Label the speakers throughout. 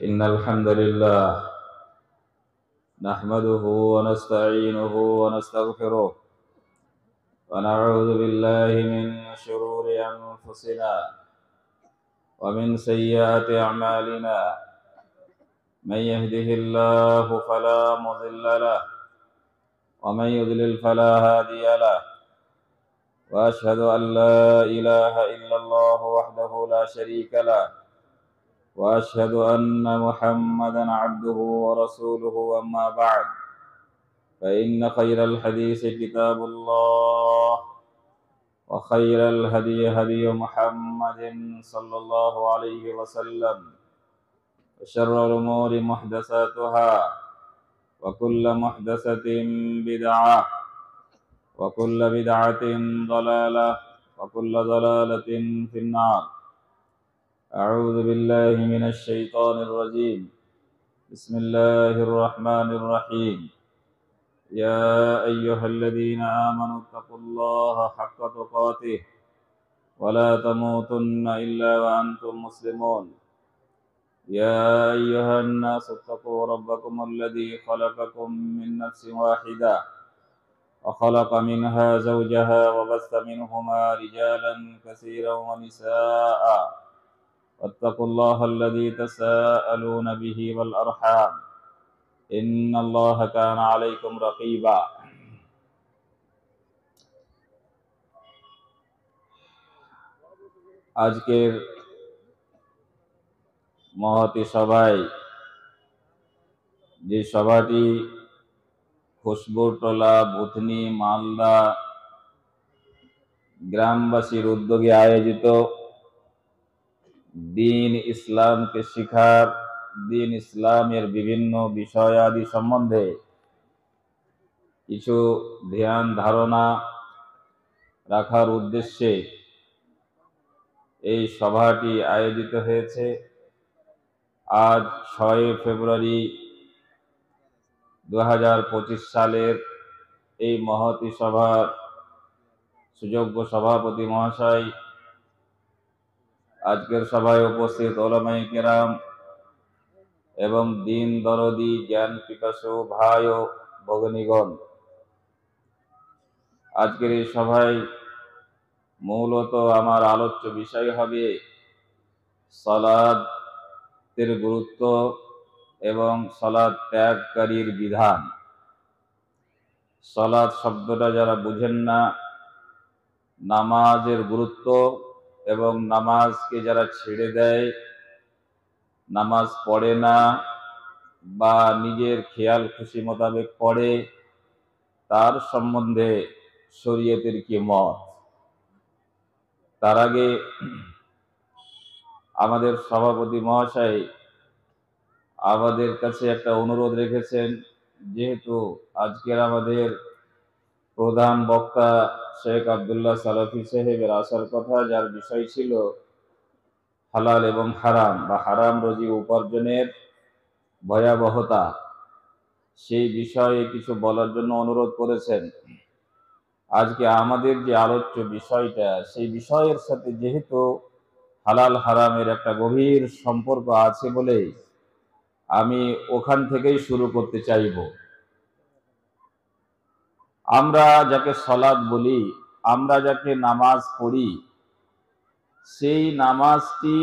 Speaker 1: إن الحمد لله نحمده ونستعينه ونستغفره ونعوذ بالله من شرور أنفسنا ومن سيئات أعمالنا. من يهده الله فلا مضل له ومن يضلل فلا هادي له، وأشهد أن لا إله إلا الله وحده لا شريك له، وأشهد أن محمدا عبده ورسوله. أما بعد، فإن خير الحديث كتاب الله، وخير الهدي هدي محمد صلى الله عليه وسلم، وشر الأمور محدثاتها، وكل محدثة بدعة، وكل بدعة ضلالة، وكل ضلالة في النار. أعوذ بالله من الشيطان الرجيم. بسم الله الرحمن الرحيم. يا أيها الذين آمنوا اتقوا الله حق تقاته ولا تموتن إلا وأنتم مسلمون. يا أيها الناس اتقوا ربكم الذي خلقكم من نفس واحدة وخلق منها زوجها وبث منهما رجالا كثيرا ونساء، واتقوا الله الذي تساءلون به والأرحام إن الله كان عليكم رقيبا। আজকের মহতি সভায়, যে সভাটি খুশবুরটোলা ভুতনি মালদা গ্রামবাসীর উদ্যোগে আয়োজিত দিন ইসলামকে শিখার, দিন ইসলামের বিভিন্ন বিষয়াদি সম্বন্ধে কিছু ধ্যান ধারণা রাখার উদ্দেশ্যে এই সভাটি আয়োজিত হয়েছে। আজ 6 ফেব্রুয়ারি 2025 সালের এই মহতি সভার সুযোগ্য সভাপতি মহাশয়, আজকের সভায় উপস্থিত ওলামায়ে কেরাম এবং দিন দরদি জ্ঞান পিপাসু ভাই ও ভগিনীগণ, আজকের এই সভায় মূলত আমার আলোচ্য বিষয় হবে সালাতের গুরুত্ব এবং সালাত ত্যাগকারীর বিধান। সালাত শব্দটা যারা বুঝেন না, নামাজের গুরুত্ব এবং নামাজকে যারা ছেড়ে দেয়, নামাজ পড়ে না বা নিজের খেয়াল খুশি মোতাবেক পড়ে, তার সম্বন্ধে শরীয়তের কি মত। তার আগে আমাদের সভাপতি মহাশয় আমাদের কাছে একটা অনুরোধ রেখেছেন, যেহেতু আজকের আমাদের প্রধান বক্তা শেখ আব্দুল্লাহ সালাফি সাহেবের আসার কথা, যার বিষয় ছিল হালাল এবং হারাম বা হারাম রুজি উপার্জনের ভয়াবহতা, সেই বিষয়ে কিছু বলার জন্য অনুরোধ করেছেন। আজকে আমাদের যে আলোচ্য বিষয়টা, সেই বিষয়ের সাথে যেহেতু হালাল হারামের একটা গভীর সম্পর্ক আছে বলে আমি ওখান থেকেই শুরু করতে চাইব। আমরা যাকে সালাত বলি, আমরা যাকে নামাজ পড়ি, সেই নামাজটি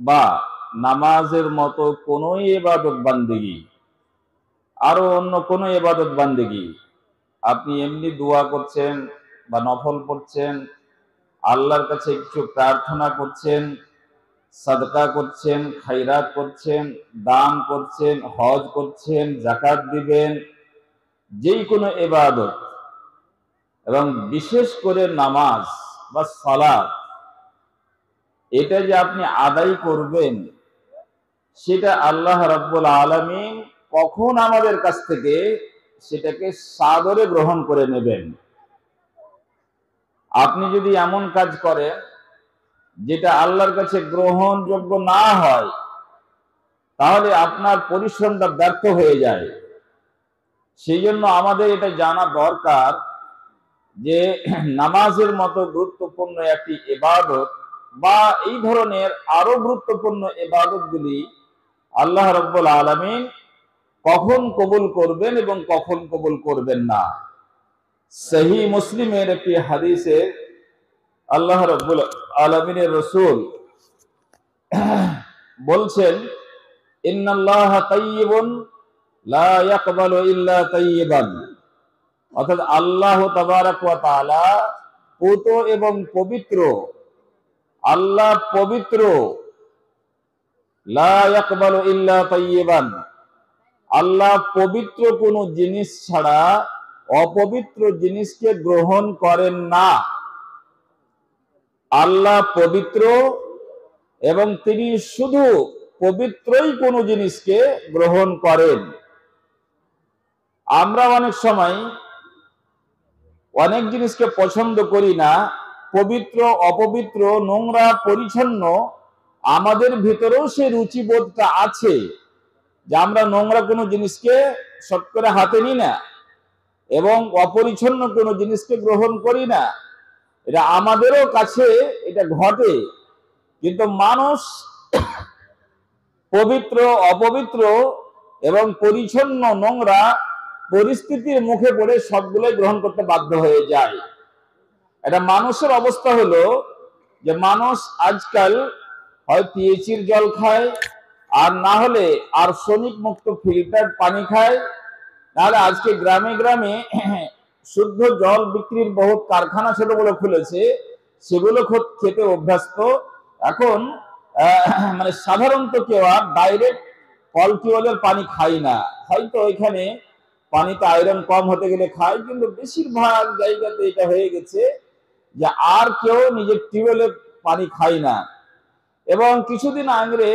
Speaker 1: বা নামাজের মতো কোনো ইবাদত বান্দেগি, আরো অন্য কোনো ইবাদত বান্দেগি, আপনি এমনি দোয়া করছেন বা নফল পড়ছেন, আল্লাহর কাছে কিছু প্রার্থনা করছেন, সাদকা করছেন, খায়রাত করছেন, দান করছেন, হজ করছেন, যাকাত দিবেন, যেই কোনো ইবাদত, এবং বিশেষ করে নামাজ বা সালাত, এটা যে আপনি আদায় করবেন, সেটা আল্লাহ রাব্বুল আলামিন কখন আমাদের কাছ থেকে সেটাকে সাদরে গ্রহণ করে নেবেন। আপনি যদি এমন কাজ করেন যেটা আল্লাহর কাছে গ্রহণযোগ্য না হয়, তাহলে আপনার পরিশ্রমটা ব্যর্থ হয়ে যায়। সেই জন্য আমাদের এটা জানা দরকার যে নামাজের মতো গুরুত্বপূর্ণ একটি ইবাদত বা এই ধরনের আরো গুরুত্বপূর্ণ ইবাদতগুলি আল্লাহ রাব্বুল আলামিন কখন কবুল করবেন এবং কখন কবুল করবেন না। সহিহ মুসলিমের একটি হাদিসে আল্লাহ রাব্বুল আলামিনের রাসূল বলছেন, ইন্নাল্লাহা তাইয়্যিবুন লা ইয়াকবালু ইল্লা তাইয়্যিবান, অর্থাৎ আল্লাহ তাবারক ওয়া তাআলা পূত এবং পবিত্র। আল্লাহ পবিত্র, লা ইয়াকবালু ইল্লা তাইয়্যিবান, আল্লাহ পবিত্র কোন জিনিস ছাড়া অপবিত্র জিনিসকে গ্রহণ করেন না। আল্লাহ পবিত্র এবং তিনি শুধু পবিত্রই কোন জিনিসকে গ্রহণ করেন। আমরা অনেক সময় অনেক জিনিসকে পছন্দ করি না, পবিত্র অপবিত্র নোংরা পরিচ্ছন্ন আমাদের ভিতরেও সে রুচিবোধটা আছে যে আমরা নোংরা কোনো জিনিসকে শট করে হাতে নিই না এবং অপরিচ্ছন্ন কোনো জিনিসকে গ্রহণ করি না। এটা আমাদেরও কাছে এটা ঘটে, কিন্তু মানুষ পবিত্র অপবিত্র এবং পরিচ্ছন্ন নোংরা পরিস্থিতির মুখে পড়ে সবগুলোই গ্রহণ করতে বাধ্য হয়ে যায়। এটা মানুষের অবস্থা হলো যে মানুষ আজকাল হয় পিএইচির জল খায়, আর না হলে আর্সেনিক মুক্ত ফিল্টার পানি খায়, নাহলে আজকে গ্রামে গ্রামে শুদ্ধ জল বিক্রির বহুত কারখানা ছোট বড় খুলেছে, সেগুলো খেতে অভ্যস্ত। এখন মানে সাধারণত কেউ আর ডাইরেক্ট কল টিউবওয়েলের পানি খায় না, হয়তো এখানে পানিতে আয়রন কম হতে গেলে খায়, কিন্তু বেশিরভাগ জায়গাতে এটা হয়ে গেছে যে আর কেউ নিজের টিউবওয়েলের পানি খায় না। এবং কিছুদিন আগে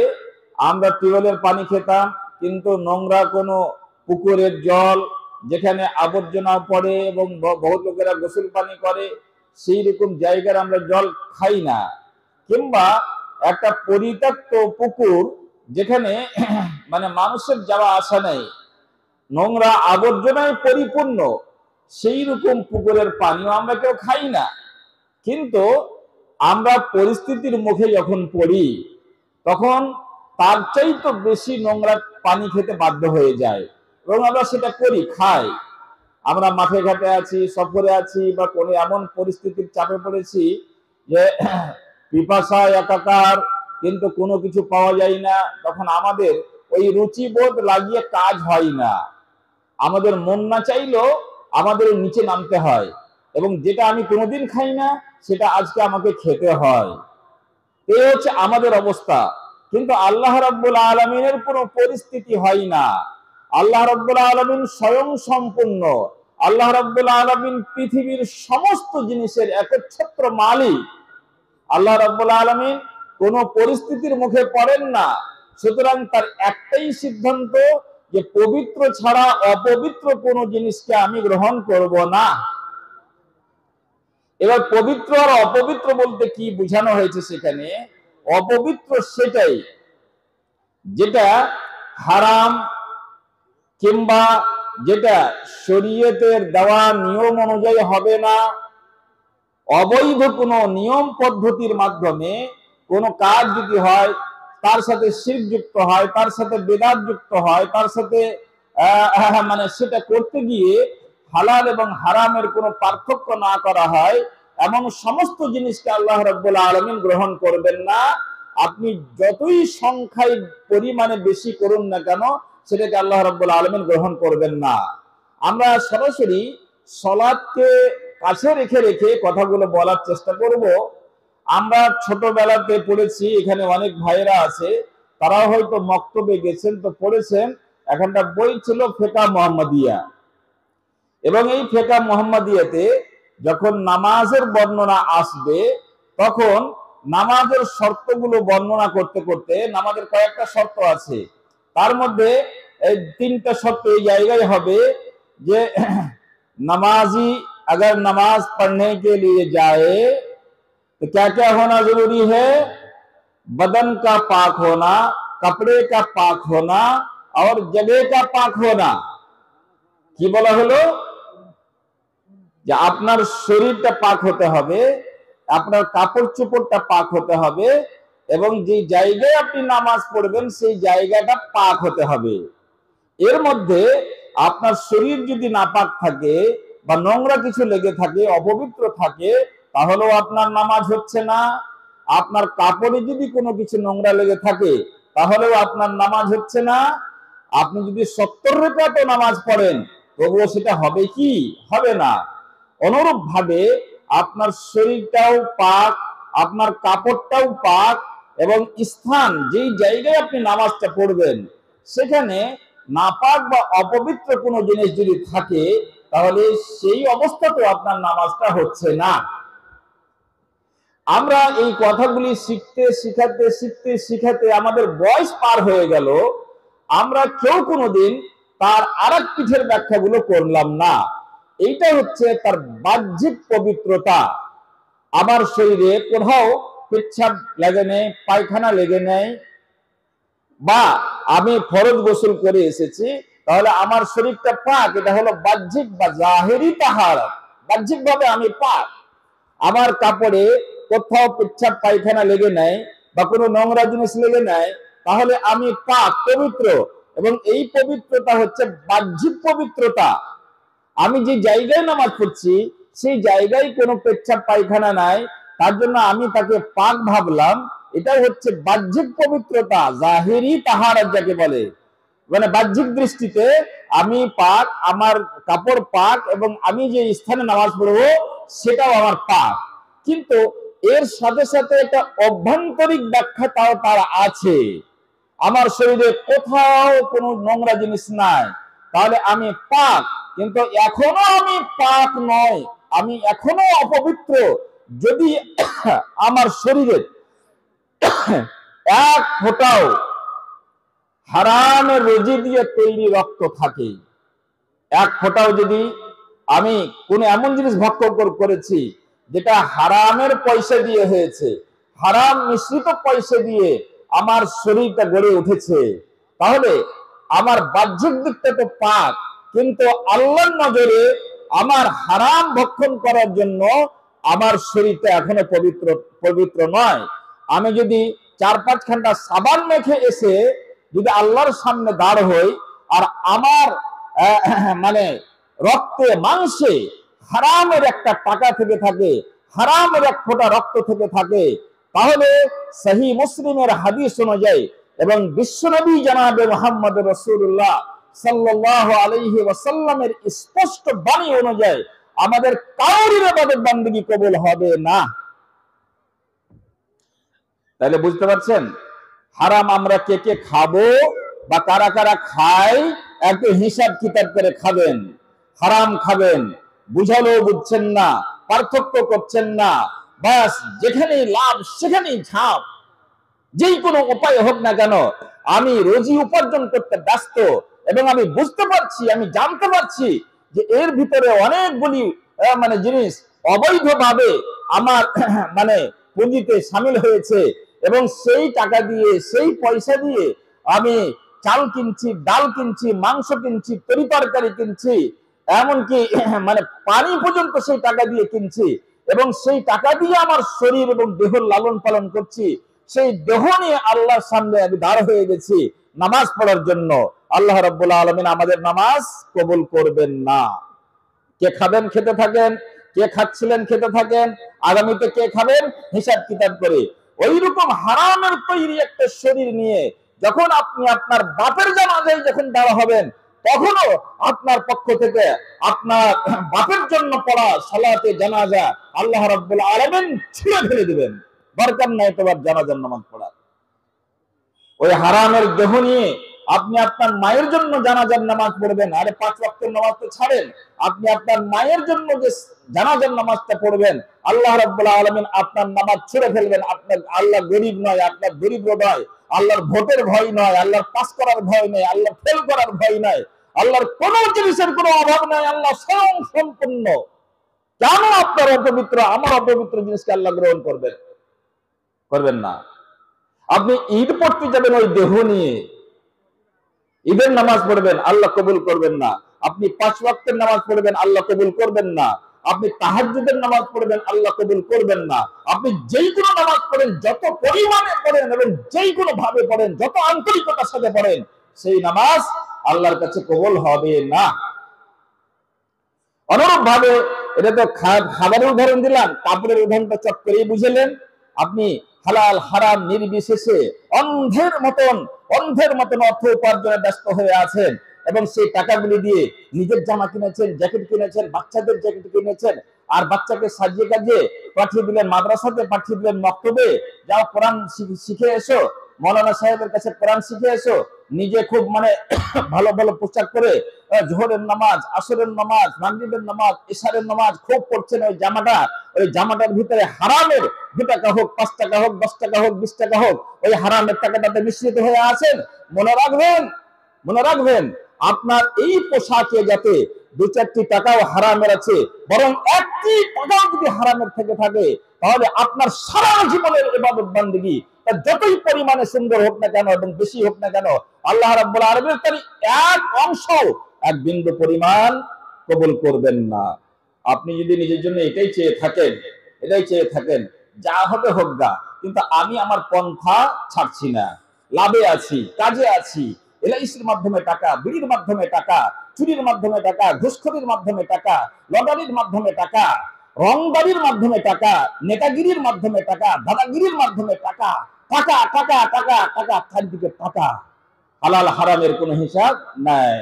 Speaker 1: আমরা টিউবওয়েলের পানি খেতাম, কিন্তু নোংরা কোনো পুকুরের জল যেখানে আবর্জনা পড়ে এবং বহুত লোকেরা গোসল পানি করে সেই রকম জায়গার আমরা জল খাই না। কিংবা একটা পরিত্যক্ত পুকুর যেখানে মানে মানুষের যাওয়া আসা নেই, নোংরা আবর্জনায় পরিপূর্ণ, সেই রকম পুকুরের পানিও আমরা কেউ খাই না। কিন্তু আমরা পরিস্থিতির মুখে যখন পড়ি তখন তার চাইতে বেশি নোংরা পানি খেতে বাধ্য হয়ে যায় এবং আমরা সেটা করি, খাই। আমরা মাঠে ঘাটে আছি, সফরে আছি, বা কোনো এমন পরিস্থিতির চাপে পড়েছি যে পিপাসায় একাকার, কিন্তু কোনো কিছু পাওয়া যায় না, তখন আমাদের ওই রুচিবোধ লাগিয়ে কাজ হয় না। আমাদের মন না চাইলেও আমাদের নিচে নামতে হয় এবং যেটা আমি কোনোদিন খাই না সেটা আজকে আমাকে খেতে হয়। এই হচ্ছে আমাদের অবস্থা। কিন্তু আল্লাহ রাব্বুল আলামিনের কোনো পরিস্থিতি হয় না। আল্লাহ রাব্বুল আলামিন স্বয়ং সম্পূর্ণ। আল্লাহ রাব্বুল আলামিন পৃথিবীর সমস্ত জিনিসের একচ্ছত্র মালিক। আল্লাহ রাব্বুল আলামিন কোনো পরিস্থিতির মুখে পড়েন না, সুতরাং তার একটাই সিদ্ধান্ত যে পবিত্র ছাড়া অপবিত্র কোনো জিনিসকে আমি গ্রহণ করব না। এবার পবিত্র আর অপবিত্র বলতে কি বোঝানো হয়েছে সেখানে? অপবিত্র সেটাই যেটা হারাম কিংবা যেটা শরীয়তের দেওয়া নিয়ম অনুযায়ী হবে না, অবৈধ কোনো নিয়ম পদ্ধতির মাধ্যমে কোনো কাজ যদি হয়, তার সাথে শিরক যুক্ত হয়, তার সাথে বিদআত যুক্ত হয়, তার সাথে মানে সেটা করতে গিয়ে হালাল এবং হারামের কোনো পার্থক্য না করা হয়, এমন সমস্ত জিনিসকে আল্লাহ রাব্বুল আলামিন গ্রহণ করবেন না। আপনি যতই সংখ্যায় পরিমাণে বেশি করুন না কেন, সেটাকে আল্লাহ রাব্বুল আলামিন গ্রহণ করবেন না। আমরা সরাসরি সালাতকে কাছে রেখে রেখে কথাগুলো বলার চেষ্টা করব। আমরা ছোটবেলাতে পড়েছি, এখানে অনেক ভাইয়েরা আছে, তারাও হয়তো মক্তবে গেছেন, তো পড়েছেন। এখানটা বই ছিল ফিকহ মুহাম্মাদিয়া, এবং এই ফিকহ মুহাম্মাদিয়াতে যখন নামাজের বর্ণনা আসবে তখন নামাজের শর্তগুলো বর্ণনা করতে করতে, নামাজের কয়েকটা শর্ত আছে, তার মধ্যে এই তিনটা শর্ত এই জায়গায় হবে যে नमाजी अगर नमाज पढ़ने के लिए जाए तो क्या क्या होना जरूरी है? बदन का पाक होना, कपड़े का पाक होना और जगह का पाक होना। কি বলা হলো? যে আপনার শরীরটা পাক হতে হবে, আপনার কাপড় চোপড়টা পাক হতে হবে এবং যে জায়গায় আপনি নামাজ পড়বেন সেই জায়গাটা পাক হতে হবে। এর মধ্যে আপনার শরীর যদি নাপাক থাকে বা নোংরা কিছু লেগে থাকে, অপবিত্র থাকে, তাহলেও আপনার নামাজ হচ্ছে না। আপনার কাপড়ে যদি কোনো কিছু নোংরা লেগে থাকে তাহলেও আপনার নামাজ হচ্ছে না। আপনি যদি 70 রাকাত নামাজ পড়েন তবুও সেটা হবে কি? হবে না। অনুরূপ ভাবে আপনার শরীরটাও পাক, আপনার কাপড়টাও পাক, এবং স্থান যেই জায়গায় আপনি নামাজটা পড়বেন সেখানে নাপাক বা অপবিত্র কোনো জিনিস যদি থাকে তাহলে সেই অবস্থাতেও আপনার নামাজটা হচ্ছে না। আমরা এই কথাগুলি শিখতে শিখাতে আমাদের বয়স পার হয়ে গেল, আমরা কেউ কোনোদিন তার আরেক পিঠের ব্যাখ্যাগুলো করলাম না। এইটা হচ্ছে তার বাহ্যিক পবিত্রতা। আমার শরীরে কোথাও পেচ্ছাপ লেগে নেই, পায়খানা লেগে নেই, বা আমি ফরজ গোসল করে এসেছি, তাহলে আমার শরীরটা পাক। এটা হলো বাহ্যিক বা জাহেরি তাহারা, বাহ্যিক ভাবে আমি পাক। আমার কাপড়ে কোথাও পেচ্ছাপ পায়খানা লেগে নেয় বা কোনো নোংরা জিনিস লেগে নেয়, তাহলে আমি পাক, পবিত্র। এবং এই পবিত্রতা হচ্ছে বাহ্যিক পবিত্রতা। আমি যে জায়গায় নামাজ পড়ছি সেই জায়গায় কোনো পেচ্ছাপ পায়খানা নাই, তার জন্য আমি তাকে পাক ভাবলাম। এটা হচ্ছে বাহ্যিক পবিত্রতা, জাহেরি তাহারাত যাকে বলে। মানে বাহ্যিক দৃষ্টিতে আমি পাক, আমার কাপড় পাক, এবং আমি যে স্থানে নামাজ পড়বো সেটাও আমার পাক। কিন্তু এর সাথে সাথে একটা অভ্যন্তরিক ব্যাখ্যা তাও তার আছে। আমার শরীরে কোথাও কোনো নোংরা জিনিস নাই, তাহলে আমি পাক, কিন্তু এখনো আমি পাক নয়, আমি এখনো অপবিত্র। যদি আমার শরীরে এক ফোঁটাও হারামের রুজি দিয়ে তৈরি রক্ত থাকে, এক ফোঁটাও যদি আমি কোন এমন জিনিস ভক্ষণ করেছি যেটা হারামের পয়সা দিয়ে হয়েছে, হারাম মিশ্রিত পয়সা দিয়ে আমার শরীরটা গড়ে উঠেছে, তাহলে আমার বাহ্যিক দিকটা তো পাক, কিন্তু আল্লাহর নজরে আমার হারাম ভক্ষণ করার জন্য আমার শরীরটা এখনো পবিত্র নয়। আমি যদি 4-5 ঘন্টা সাবান মেখে এসে যদি আল্লাহর সামনে দাঁড় হই, আর আমার মানে রক্তে মাংসে হারামের একটা টাকা থেকে থাকে, হারামের এক ফোঁটা রক্ত থেকে থাকে, তাহলে সহিহ মুসলিমের হাদিস অনুযায়ী এবং বিশ্বনবী জনাবে মুহাম্মদ রাসূলুল্লাহ সাল্লাল্লাহু আলাইহি ওয়াসাল্লামের স্পষ্ট বাণী অনুযায়ী আমাদের কারোর ইবাদত বندگی কবুল হবে না। তাহলে বুঝতে পারছেন হারাম আমরা কে কে খাবো বা কারা কারা খায়, একটু হিসাব কিতাব করে খাবেন। হারাম খাবেন, বুঝালেও বুঝছেন না, পার্থক্য করছেন না, বাস যেখানেই লাভ সেখানেই ঝাঁপ। যেই কোনো উপায় হোক না কেন আমি রোজি উপার্জন করতে ব্যস্ত, এবং আমি বুঝতে পারছি, আমি জানতে পারছি যে এর ভিতরে অনেকগুলি মানে জিনিস অবৈধভাবে আমার মানে পুঁজিতে সামিল হয়েছে, এবং সেই টাকা দিয়ে, সেই পয়সা দিয়ে আমি চাল কিনছি, ডাল কিনছি, মাংস কিনছি, তরকারি কিনছি, এমনকি মানে পানি পর্যন্ত সেই টাকা দিয়ে কিনছি, এবং সেই টাকা দিয়ে আমার শরীর এবং দেহ লালন পালন করছি। সেই দেহ নিয়ে আল্লাহর সামনে আমি দাঁড় হয়ে গেছি নামাজ পড়ার জন্য। আল্লাহ রাব্বুল আলামিন আমাদের নামাজ কবুল করবেন না। কে খাবেন খেতে থাকেন, কে খাচ্ছিলেন খেতে থাকেন, আগামীতে কে খাবেন হিসাব কিতাব করে। ওইরকম হারামের তৈরি একটা শরীর নিয়ে যখন আপনি আপনার বাপের জানাজায় যখন দাঁড়া হবেন, তখনও আপনার পক্ষ থেকে আপনার বাপের জন্য পড়া সালাতে জানাজা আল্লাহ রাব্বুল আলামিন ছুঁড়ে ফেলে দিবেন। দরকার নাই তোমার জানাজার নামাজ পড়া। ওই হারামের দেহ নিয়ে আপনি আপনার মায়ের জন্য জানাজার নামাজ পড়বেন, আরে 5 ওয়াক্তের নামাজ তো ছাড়েন, আপনি আপনার মায়ের জন্য যে জানাজার নামাজটা পড়বেন, আল্লাহ রাব্বুল আলামিন আপনার নামাজ ছুঁড়ে ফেলবেন। আপনার আল্লাহ গরীব নয়, আপনার দরিদ্র নয়, আল্লাহর ভোটের ভয় নয়, আল্লাহর পাস করার ভয় নয়, আল্লাহ ফেল করার ভয় নয়, আল্লাহর কোনো জিনিসের কোনো অভাব নাই, আল্লাহ স্বয়ং সম্পূর্ণ। কেন আপনার অপবিত্র, আমার অপবিত্র জিনিসকে আল্লাহ গ্রহণ করবেন না? আপনি ঈদ পড়তে যাবেন ওই দেহ নিয়ে, ঈদের নামাজ পড়বেন, আল্লাহ কবুল করবেন না। আপনি 5 ওয়াক্তের নামাজ পড়বেন, আল্লাহ কবুল করবেন না।
Speaker 2: আপনি তাহাজ্জুদের নামাজ পড়বেন, আল্লাহ কবুল করবেন না। আপনি যেই কোনো নামাজ পড়েন, যত পরিমাণে পড়েন এবং যেই কোনো ভাবে পড়েন, যত আন্তরিকতার সাথে পড়েন, সেই নামাজ আল্লাহর কাছে কবুল হবে না। অনুরূপ ভাবে, এটা তো খাবারের উদাহরণ দিলাম, কাপড়ের উদাহরণটা চট করেই বুঝলেন। আপনি হালাল হারাম নির্বিশেষে অন্ধের মতন অর্থ উপার্জনে ব্যস্ত হয়ে আছেন এবং সেই টাকাগুলি দিয়ে নিজের জামা কিনেছেন, জ্যাকেট কিনেছেন, বাচ্চাদের জ্যাকেট কিনেছেন, আর বাচ্চাকে সাজিয়ে কাজিয়ে পাঠিয়ে দিলেন মাদ্রাসাতে, পাঠিয়ে দিলেন মক্তবে, যাও কোরআন শিখে এসো, মৌলানা সাহেবের কাছে কোরআন শিখে এসো। নিজে খুব ভালো ভালো পোশাক করে জোহরের নামাজ, আসরের নামাজ, মাগরিবের নামাজ, ইশারের নামাজ খুব পড়ছেন। ওই জামাটার ভিতরে হারামের 2 টাকা হোক, 5 টাকা হোক, 10 টাকা হোক, 20 টাকা হোক, ওই হারামের টাকাটাতে মিশ্রিত হয়ে আছেন। মনে রাখবেন আপনার এই পোশাকে যাতে 2-4টি টাকাও হারামের আছে, বরং 1টি টাকাও যদি হারামের থেকে থাকে, তাহলে আপনার সারা জীবনের ইবাদত বান্দেগী যতই পরিমাণে সুন্দর হোক না কেন এবং বেশি হোক না কেন, আল্লাহ রাব্বুল আলামিন তার এক অংশ, এক বিন্দু পরিমাণ কবুল করবেন না। আপনি যদি নিজের জন্য এটাই চেয়ে থাকেন, যা হবে হোক গা, কিন্তু আমি আমার পন্থা ছাড়ছি না, লাভে আছি, কাজে আছি, এলআইসির মাধ্যমে টাকা, বিড়ির মাধ্যমে টাকা, চুরির মাধ্যমে টাকা, ঘুষখোরির মাধ্যমে টাকা, লটারির মাধ্যমে টাকা, রংবাড়ির মাধ্যমে টাকা, নেতাগিরির মাধ্যমে টাকা, দাদাগিরির মাধ্যমে টাকা, টাকা টাকা টাকা টাকা, চারিদিকে টাকা, হালাল হারামের কোনো হিসাব নাই।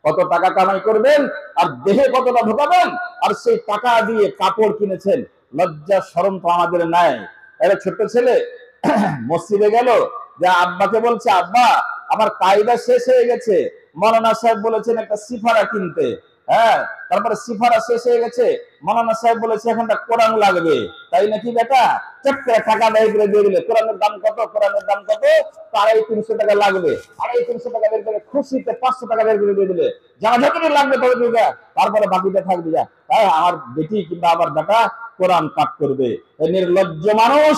Speaker 2: কত টাকা কামাই করবেন আর দেহে কতটা ঢোকাবেন, আর সেই টাকা দিয়ে কাপড় কিনেছেন, লজ্জা শরম তো আমাদের নাই। একটা ছোট্ট ছেলে মসজিদে গেল, যে আব্বাকে বলছে, আব্বা আমার কায়দা শেষ হয়ে গেছে, মৌলানা সাহেব বলেছেন একটা সিফারা কিনতে। হ্যাঁ, তারপরে সিফারা শেষ হয়ে গেছে, মৌলানা সাহেব বলেছে এখানটা কোরআন লাগবে, তাই নাকি বেটা? চট করে টাকা বের করে দিয়ে দিলে, কোরআনের দাম কত? 250 টাকা লাগবে। 250 টাকা বের করে খুশিতে 500 টাকা বের করে দিয়ে দিলে, যারা যতটুকু লাগবে ততটুকু, তারপরে বাকিটা থাকবে যা। হ্যাঁ, আমার বেটি কিংবা আমার বেটা কোরআন পাঠ করবে। নির্লজ্জ মানুষ,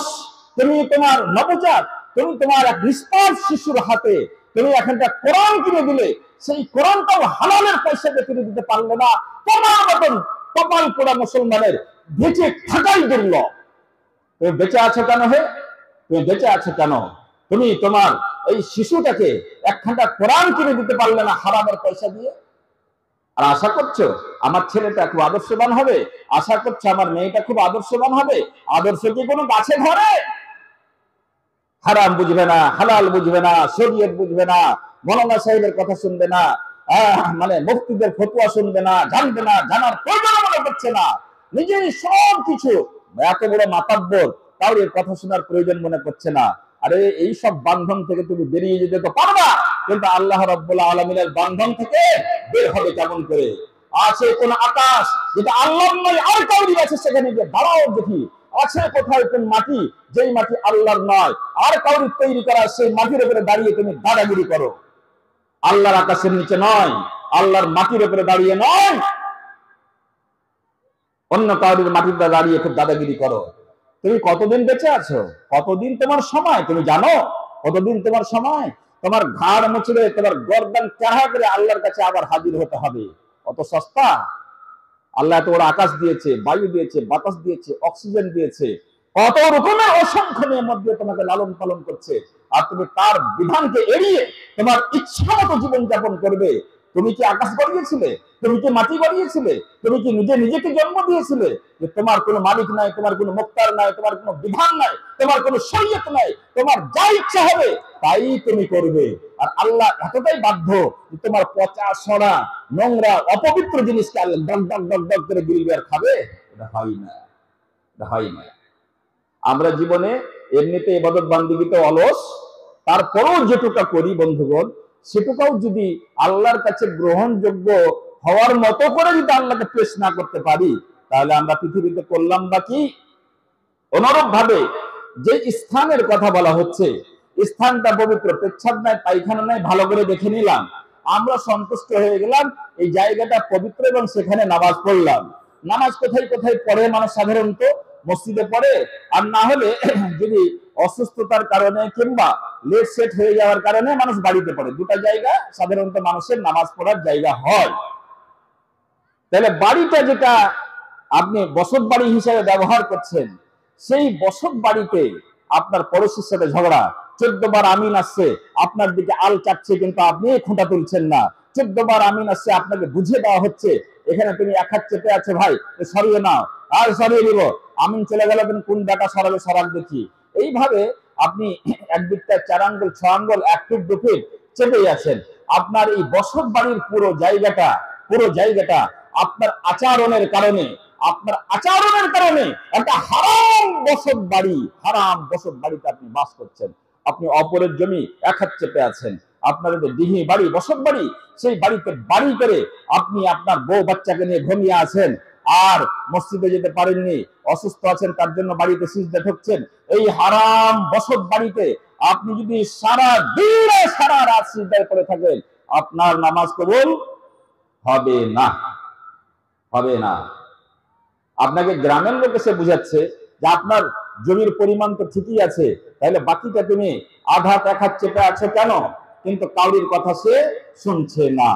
Speaker 2: তুমি তোমার নবজাত, তুমি তোমার এক নিষ্পাপ শিশুর হাতে তুমি এখানটা কোরআন কিনে দিলে, সেই কোরআনটাও হালালের পয়সা দিয়ে কিনে দিতে পারলে না। তোমার মতন কপাল পোড়া মুসলমানের বেঁচে থাকাই দুর্লভ। তুমি বেঁচে আছো কেন? তুমি বেঁচে আছো কেন? তুমি তোমার এই শিশুটাকে একখানটা কোরআন কিনে দিতে পারলে না হারামের পয়সা দিয়ে। আর আশা করছো আমার ছেলেটা খুব আদর্শবান হবে, আশা করছো আমার মেয়েটা খুব আদর্শবান হবে। আদর্শ কি কোনো গাছে ধরে? হারাম বুঝবে না, হালাল বুঝবে না, শরীয়ত বুঝবে না, মৌলানা সাহেবের কথা শুনবে না, মুফতিদের ফতোয়া শুনবে না, জানবে না, জানার প্রয়োজন মনে করছে না, নিজেই সব কিছু এত বড় মাতাব্বর, কাউরের কথা শোনার প্রয়োজন মনে করছে না। আরে এই সব বান্ধন থেকে তুমি বেরিয়ে যেতে তো পারবা, কিন্তু আল্লাহ রাব্বুল আলামিনের বান্ধন থেকে বের হবে কেমন করে? আছে কোন আকাশ যেটা আল্লাহর নয় আর কাউরি আছে, সেখানে গিয়ে দাঁড়াও দেখি। আছে কোথায় কোন মাটি, যেই মাটি আল্লাহর নয় আর কাউরি তৈরি করা, সেই মাটির উপরে দাঁড়িয়ে তুমি দাদাগিরি করো। আল্লাহর আকাশের নিচে নয়, আল্লাহর মাটির উপরে দাঁড়িয়ে নয়, অন্য কাউরির মাটিতে দাঁড়িয়ে খুব দাদাগিরি করো। তুমি কতদিন বেঁচে আছো? কতদিন তোমার সময়? তুমি জানো কতদিন তোমার সময়? তোমার ঘাড় মুচড়ে, তোমার গর্দান চাহা করে আল্লাহর কাছে আবার হাজির হতে হবে। অত সস্তা? আল্লাহ এত বড় আকাশ দিয়েছে, বায়ু দিয়েছে, বাতাস দিয়েছে, অক্সিজেন দিয়েছে, কত রকমের অসংখ্য নিয়ামত দিয়ে তোমাকে লালন পালন করছে, আর তুমি তার বিধানকে এড়িয়ে তোমার ইচ্ছা মতো জীবন যাপন করবে। তুমি কি আকাশ গড়িয়েছিলে? তুমি কি মাটি গড়িয়েছিলে? তুমি কি নিজেকে জন্ম দিয়েছিলে? যে তোমার কোনো মালিক নাই, তোমার কোনো মুক্তার নাই, তোমার কোনো বিধান নাই, তোমার কোনো শরীয়ত নাই, তোমার যা ইচ্ছা হবে তাই তুমি করবে। আর আল্লাহ এতটাই বাধ্য যে তোমার পচা সরা নোংরা অপবিত্র জিনিসকে আল্লাহ ডক ডক ডক ডক করে গিলবে আর খাবে? এটা হয় না, এটা হয় না। আমরা জীবনে এমনিতে ইবাদত বান্দিগিতে অলস, তারপরেও যেটুকা করি বন্ধুগণ, সেটুকাও যদি আল্লাহর কাছে গ্রহণযোগ্য হওয়ার মতো করে যদি আল্লাহকে পেশ না করতে পারি, তাহলে আমরা পৃথিবীতে করলাম বা কি? অনুরূপ ভাবে যে স্থানের কথা বলা হচ্ছে, স্থানটা পবিত্র, পেচ্ছাব নাই, পায়খানা নাই, ভালো করে দেখে নিলাম, আমরা সন্তুষ্ট হয়ে গেলাম, এই জায়গাটা পবিত্র এবং সেখানে নামাজ পড়লাম। নামাজ কোথায় কোথায় পড়ে মানুষ? সাধারণত মসজিদে পড়ে, আর না হলে যদি অসুস্থতার কারণে কিংবা লেট সেট হয়ে যাওয়ার কারণে মানুষ বাড়িতে পড়ে। দুটা জায়গা সাধারণত মানুষের নামাজ পড়ার জায়গা হয়। তাহলে বাড়িটা যেটা আপনি বসত বাড়ি হিসেবে ব্যবহার করছেন, সেই বসত বাড়িতে আপনার পড়োশির সাথে ঝগড়া, 14 বার আমিন আসছে, আপনার দিকে আল চাচ্ছে, কিন্তু আপনি খুঁটা তুলছেন না। 14 বার আমিন আসছে, আপনাকে বুঝিয়ে দেওয়া হচ্ছে এখানে তুমি এক হাত চেপে আছে ভাই, সরিয়ে নাও, আর সরিয়ে নিব, আমিন চলে গেল, তুমি কোন ডাটা সরাবে, সরাক দেখি। এইভাবে আপনি একদিকটা 4 আঙ্গুল 6 আঙ্গুল 1 ফিট 2 ফিট চেপে আছেন। আপনার এই বসত বাড়ির পুরো জায়গাটা আপনার আচরণের কারণে, একটা হারাম বসত বাড়িতে আপনি বাস করছেন। আপনি অপরের জমি এক হাত চেপে আছেন। আপনার দিঘি বাড়ি, বসত বাড়ি, সেই বাড়িতে বাড়ি করে আপনি আপনার বউ বাচ্চাকে নিয়ে ঘুমিয়ে আছেন, আর মসজিদে যেতে পারেননি, অসুস্থ আছেন, তার জন্য বাড়িতে সিজদা ঠকছেন। এই হারাম বসত বাড়িতে আপনি যদি সারা দিন সারা রাত সিজদায় পড়ে থাকেন, আপনার নামাজ কবুল হবে না, হবে না। আপনাকে গ্রামের লোক এসে বুঝাচ্ছে যে আপনার জমির পরিমাণ তো ঠিকই আছে, তাহলে বাকিটা তুমি আধা এক হাত চেপে আছো কেন? কিন্তু কাউরির কথা সে শুনছে না।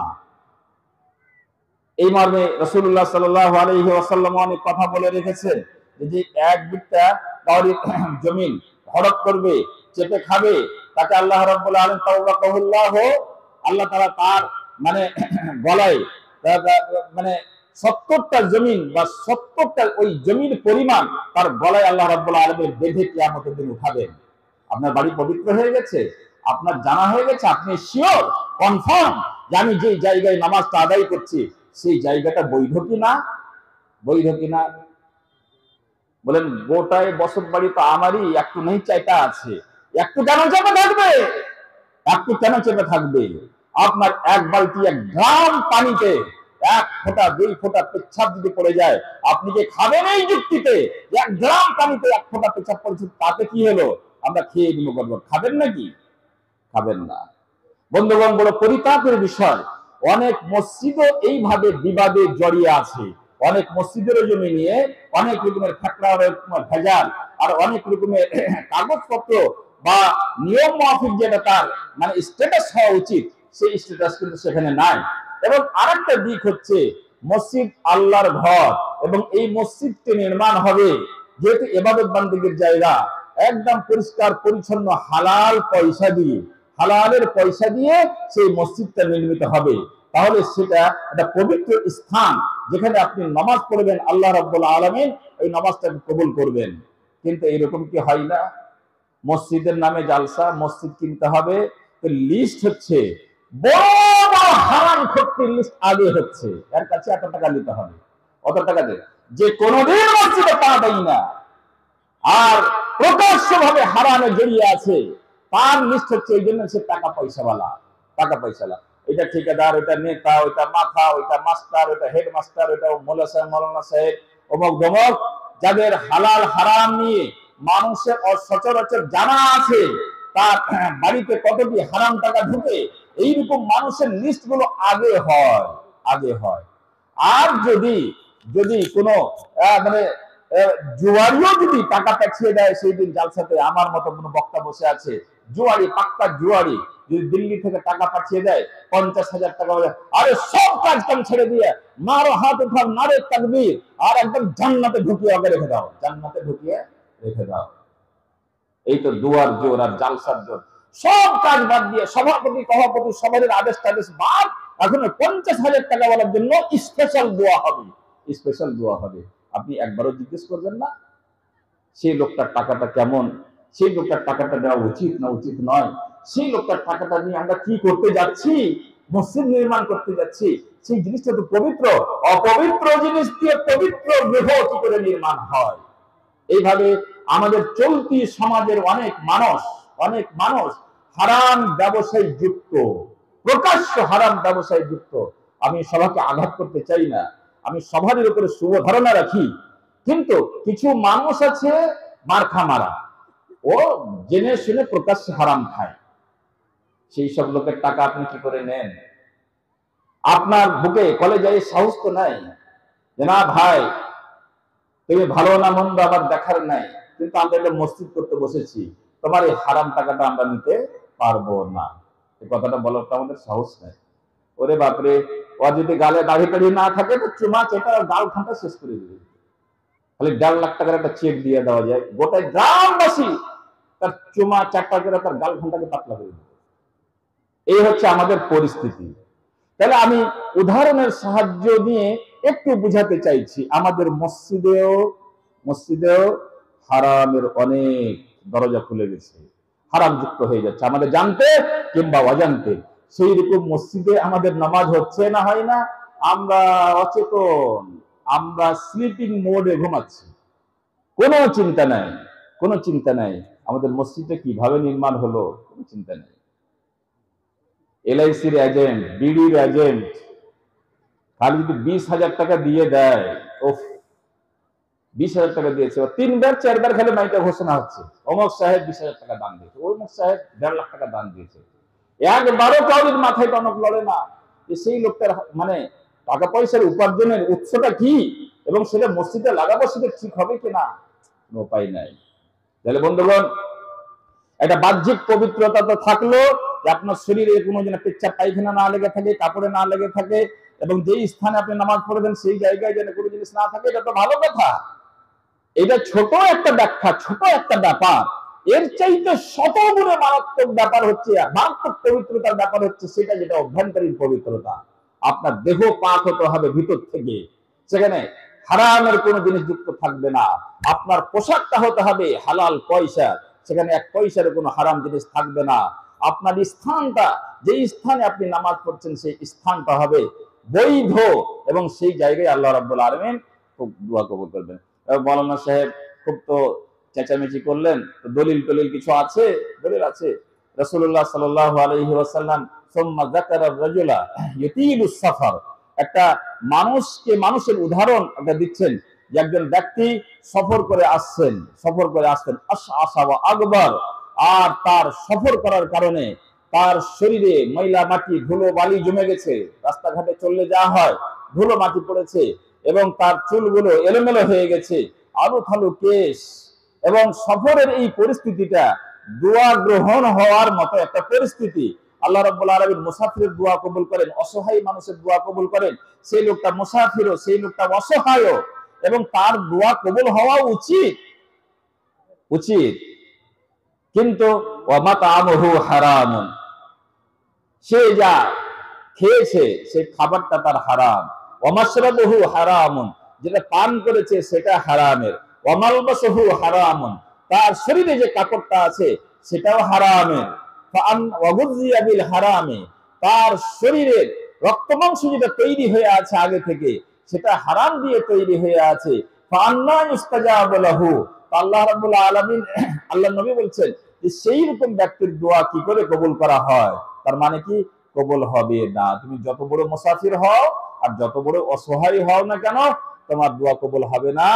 Speaker 2: এই মর্মে রাসূলুল্লাহ সাল্লাল্লাহু আলাইহি ওয়াসাল্লাম অনেক কথা বলে রেখেছেন যে এক বিত্তা কাউরির জমিন হড়প করবে, চেপে খাবে, তাকে আল্লাহ রাব্বুল আলামিন তাওবাকাহুল্লাহ, আল্লাহ তাআলা তার মানে গলায় মানে 70টা জমিন বা 70টা ওই জমির পরিমাণ তার গলায় আল্লাহ রাব্বুল আলামিন বেঁধে কিয়ামতের দিন উঠাবেন। আপনার বাড়ি পবিত্র হয়ে গেছে, আপনার জানা হয়ে গেছে, আপনি শিওর কনফার্ম যে আমি যে জায়গায় নামাজটা আদায় করছি সেই জায়গাটা বৈধ কিনা, বৈধ কিনা। বলেন গোটায় বসত বাড়ি তো আমারই, একটু নেই চাইটা আছে, একটু কেন চেপে থাকবে, একটু কেন চেপে থাকবে? আপনার এক বালতি 1 গ্রাম পানিতে 1 ফোঁটা 2 ফোঁটা পেচ্ছাপ যদি পড়ে যায়, আপনি যে খাবেন এই যুক্তিতে 1 গ্রাম পানিতে 1 ফোঁটা পেচ্ছাপ পড়েছে, তাতে কি হলো? আমরা খেয়ে দিব, করবো, খাবেন নাকি? খাবেন না। বন্ধুগণ, বড় পরিতাপের বিষয়, অনেক মসজিদও এইভাবে বিবাদে জড়িয়ে আছে। অনেক মসজিদের জমি নিয়ে অনেক রকমের ফাকরা, ভেজাল, আর অনেক রকমের কাগজপত্র বা নিয়ম মাফিক যেটা তার মানে স্ট্যাটাস হওয়া উচিত, সেই স্ট্যাটাস কিন্তু সেখানে নাই। এবং আরেকটা দিক হচ্ছে, মসজিদ আল্লাহর ঘর, এবং এই মসজিদটি নির্মাণ হবে যেহেতু ইবাদত বান্দিগির জায়গা, একদম পরিষ্কার পরিচ্ছন্ন হালালের পয়সা দিয়ে সেই মসজিদটা নির্মিত হবে। তাহলে সেটা একটা পবিত্র স্থান, যেখানে আপনি নামাজ পড়বেন, আল্লাহ রাব্বুল আলামিন এই নামাজটাকে কবুল করবেন। কিন্তু এরকম কি হয় না? মসজিদের নামে জালসা, মসজিদ কিনতে হবে, লিস্ট হচ্ছে বড় বড় হারাম খপ্পির লিস্ট আগে হচ্ছে, এর কাছে এত টাকা নিতে হবে, অত টাকা দিয়ে যে কোনোদিন মসজিদে পা দেয় না, আর প্রকাশ্যভাবে হারামে জড়িয়ে আছে, তার লিস্ট হচ্ছে। এই জন্য সে টাকা পয়সাওয়ালা। এটা ঠিকাদার, এটা নেতা, ওইটা মাথা, ওইটা মাস্টার, ওইটা হেডমাস্টার, ওইটা মৌলানা সাহেব, অমুক ধমক, যাদের হালাল হারাম নিয়ে মানুষের সচরাচর জানা আছে, তার বাড়িতে কতটি হারাম টাকা ঢুকে, এইরকম মানুষের লিস্ট গুলো আগে হয়। আর যদি যদি কোনো মানে জুয়ারিও যদি টাকা পাঠিয়ে দেয় সেই দিন জালসাতে, আমার মতো কোনো বক্তা বসে আছে, জুয়ারি, পাক্কা জুয়ারি, যদি দিল্লি থেকে টাকা পাঠিয়ে দেয় 50,000 টাকা, আরে সব কাজ কাম ছেড়ে দিয়ে মারো হাত উঠাও, নারে তাকবীর, আর একদম জান্নাতে ঢুকিয়ে রেখে দাও। এই তো দুয়ার জোর আর জালসার জোর, সব কাজ বাদ দিয়ে সভাপতি সবার আদেশ বাদ, এখন 50,000 টাকা বলার জন্য স্পেশাল দোয়া হবে। আপনি একবারও জিজ্ঞেস করবেন না সেই লোকটার টাকাটা কেমন, সেই লোকটার টাকাটা দেওয়া উচিত না উচিত নয়, সেই লোকটার টাকাটা নিয়ে আমরা কি করতে যাচ্ছি, মসজিদ নির্মাণ করতে যাচ্ছি, সেই জিনিসটা তো পবিত্র। অপবিত্র জিনিস দিয়ে পবিত্র গৃহ কি করে নির্মাণ হয়? এইভাবে আমাদের চলতি সমাজের অনেক মানুষ হারাম ব্যবসায় যুক্ত, প্রকাশ্য হারাম ব্যবসায় যুক্ত। আমি সবাইকে আঘাত করতে চাই না, আমি সবার উপরে শুভ ধারণা রাখি, কিন্তু কিছু মানুষ আছে মার্খা মারা, ও জেনে শুনে প্রকাশ্য হারাম খায়। সেই সব লোকের টাকা আপনি কি করে নেন? আপনার বুকে কলেজে সাহস তো নাই যে না ভাই তুমি ভালো না মন্দ আমার দেখার নাই, কিন্তু আমরা একটা মসজিদ করতে বসেছি, তোমার এই হারাম টাকাটা আমরা নিতে পারবো না, এই কথাটা বলার তো আমাদের সাহস নাই। ওরে বাপরে, ও যদি গালে দাড়ি টাড়ি না থাকে তো চুমা চেটা গাল খাঁটা শেষ করে দিবে। খালি 1.5 লাখ টাকার একটা চেক দিয়ে দেওয়া যায়, গোটায় গ্রামবাসী তার চুমা চারটা করে তার গাল ঘন্টাকে পাতলা করে দিত। এই হচ্ছে আমাদের পরিস্থিতি। তাহলে আমি উদাহরণের সাহায্য নিয়ে একটু বুঝাতে চাইছি, আমাদের মসজিদেও হারামের অনেক দরজা খুলে গেছে, হারাম যুক্ত হয়ে যাচ্ছে আমাদের জানতে কিংবা অজান্তে। সেই রকম মসজিদে আমাদের নামাজ হচ্ছে না, হয় না, আমরা অচেতন, আমরা স্লিপিং মোডে ঘুমাচ্ছি, কোনো চিন্তা নাই, কোনো চিন্তা নাই আমাদের মসজিদটা কিভাবে নির্মাণ হলো, কোনো চিন্তা নেই। LICর এজেন্ট, বিডির এজেন্ট খালি যদি 20,000 টাকা দিয়ে দেয়, ওফ, 20,000 টাকা দিয়েছে, 3বার 4বার খালি মাইকে ঘোষণা হচ্ছে, অমুক সাহেব 20,000 টাকা দান দিয়েছে, অমুক সাহেব 1.5 লাখ টাকা দান দিয়েছে। একবারও কাউরির মাথায় টনক লড়ে না যে সেই লোকটার মানে টাকা পয়সার উপার্জনের উৎসটা কি এবং সেটা মসজিদে লাগাবো, সেটা ঠিক হবে কিনা, কোনো উপায় নাই। তাহলে বন্ধুগণ, একটা বাহ্যিক পবিত্রতা তো থাকলো, যে আপনার শরীরে কোনো যেন পেচ্ছাপ পায়খানা না লেগে থাকে, কাপড়ে না লেগে থাকে, এবং যেই স্থানে আপনি নামাজ পড়বেন সেই জায়গায় যেন কোনো জিনিস না থাকে, এটা তো ভালো কথা। এটা ছোট একটা ব্যাখ্যা, ছোট একটা ব্যাপার। এর চাইতে শত গুণে মারাত্মক ব্যাপার হচ্ছে, মারাত্মক পবিত্রতার ব্যাপার হচ্ছে সেটা, যেটা অভ্যন্তরীণ পবিত্রতা। আপনার দেহ পাক হতে হবে ভিতর থেকে, সেখানে হারামের কোনো জিনিস যুক্ত থাকবে না। আপনার পোশাকটা হতে হবে হালাল পয়সা, সেখানে 1 পয়সার কোনো হারাম জিনিস থাকবে না। আপনার স্থানটা, যে স্থানে আপনি নামাজ পড়ছেন সেই স্থানটা হবে বৈধ, এবং সেই জায়গায় আল্লাহ রাব্বুল আলামিন খুব দোয়া কবুল করবেন। মৌলানা সাহেব খুব তো চেঁচামেচি করলেন, দলিল টলিল কিছু আছে? দলিল আছে। রাসূলুল্লাহ সাল্লাল্লাহু আলাইহি ওয়াসাল্লাম সুম্মা যাকারা রাজুলা ইউতিলুস সাফার, একটা মানুষের উদাহরণ একটা দিচ্ছেন, যে একজন ব্যক্তি সফর করে আসছেন আশআসা ওয়া আকবার, আর তার সফর করার কারণে তার শরীরে ময়লা মাটি ধুলো বালি জমে গেছে, রাস্তাঘাটে চললে যা হয় ধুলো মাটি পড়েছে, এবং তার চুলগুলো এলোমেলো হয়ে গেছে, আলু থালু কেশ, এবং সফরের এই পরিস্থিতিটা দোয়া গ্রহণ হওয়ার মতো একটা পরিস্থিতি। আল্লাহ রাব্বুল আলামিন মুসাফিরের দোয়া কবুল করেন, অসহায় মানুষের দোয়া কবুল করেন। সেই লোকটা মুসাফিরও, সেই লোকটা অসহায়ও, এবং তার দোয়া কবুল হওয়া উচিত। কিন্তু ওয়া মাতামুহু হারামুন, সে যা খেয়েছে সেই খাবারটা তার হারাম। ওয়া মাশরাবুহু হারামুন, যেটা পান করেছে সেটা হারামের। ওয়া মালবাসুহু হারামুন, তার শরীরে যে কাপড়টা আছে সেটাও হারামের। ওয়া গুযিয়া বিল হারামে, তার শরীরের রক্ত মাংস যেটা তৈরি হয়ে আছে আগে থেকে, সেটা হারাম দিয়ে তৈরি হয়ে আছে। ফাআন্না ইস্তাজাবু লাহু, আল্লাহ রাব্বুল আলামিন, আল্লাহর নবী বলছেন যে সেই রকম ব্যক্তির দোয়া কি করে কবুল করা হয়? তার মানে কি? কবুল হবে না। তুমি যত বড় মুসাফির হও আর যত বড় অসহায় হও না কেন, তোমার দোয়া কবুল হবে না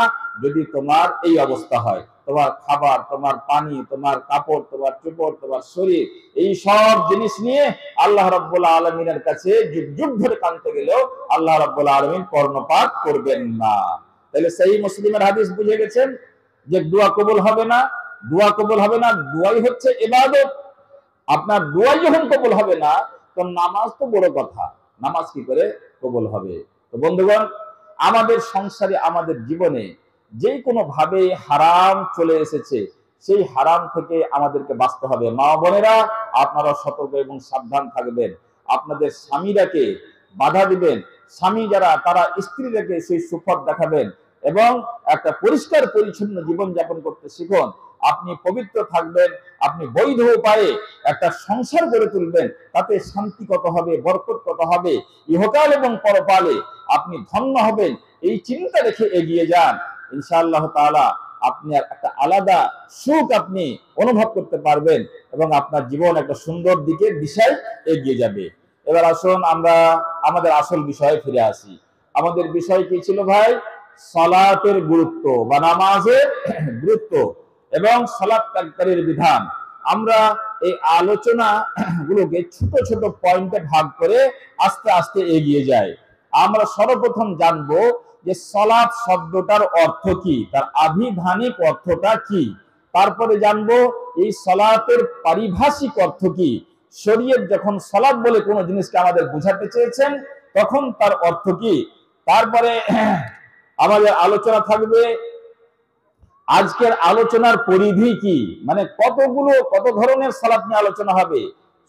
Speaker 2: যদি তোমার এই অবস্থা হয়। তোমার খাবার, তোমার পানি, তোমার কাপড়, তোমার চোপড়, তোমার শরীর, এই সব জিনিস নিয়ে আল্লাহ রাব্বুল আলামিনের কাছে যুগ যুগ ধরে কাঁদতে গেলেও আল্লাহ রাব্বুল আলামিন কর্ণপাত করবেন না। তাহলে সহিহ মুসলিমের হাদিস বুঝে গেছেন যে দোয়া কবুল হবে না। দোয়া কবুল হবে না, দোয়াই হচ্ছে ইবাদত। আপনার দোয়াই যখন কবুল হবে না, তো নামাজ তো বড় কথা, নামাজ কি করে কবুল হবে? তো বন্ধুগণ, আমাদের সংসারে, আমাদের জীবনে যে কোনো ভাবে হারাম চলে এসেছে, সেই হারাম থেকে আমাদেরকে বাঁচতে হবে। মা বোনেরা, আপনারা সতর্ক এবং সাবধান থাকবেন। আপনাদের স্বামীরাকে বাধা দিবেন, স্বামী যারা তারা স্ত্রীদেরকে সেই সুপথ দেখাবেন, এবং একটা পরিষ্কার পরিচ্ছন্ন জীবন যাপন করতে শিখুন। আপনি পবিত্র থাকবেন, আপনি বৈধ উপায়ে একটা সংসার গড়ে তুলবেন, তাতে শান্তি কত হবে, বরকত কত হবে, ইহকাল এবং পরকালে আপনি ধন্য হবেন। এই চিন্তা রেখে এগিয়ে যান, ইনশাআল্লাহ তাআলা আপনি একটা আলাদা সুখ আপনি অনুভব করতে পারবেন, এবং আপনার জীবন একটা সুন্দর দিশায় এগিয়ে যাবে। এবার আসুন আমরা আমাদের আসল বিষয়ে ফিরে আসি। আমাদের বিষয় কি ছিল ভাই? সালাতের গুরুত্ব বা নামাজের গুরুত্ব এবং সালাত ত্যাগকারীর বিধান। আমরা এই আলোচনা গুলোকে ছোট ছোট পয়েন্টে ভাগ করে আস্তে আস্তে এগিয়ে যাই। আমরা সর্বপ্রথম জানবো যে সালাত শব্দটার অর্থ কি, তার আভিধানিক অর্থটা কি। তারপরে জানবো এই সালাতের পারিভাষিক অর্থ কি। শরীয়ত যখন সালাত বলে কোনো জিনিসকে আমাদের বোঝাতে চেয়েছেন, তখন তার অর্থ কি। তারপরে আমাদের আলোচনা থাকবে আজকের আলোচনার পরিধি কি, মানে কত ধরনের সালাত নিয়ে আলোচনা হবে?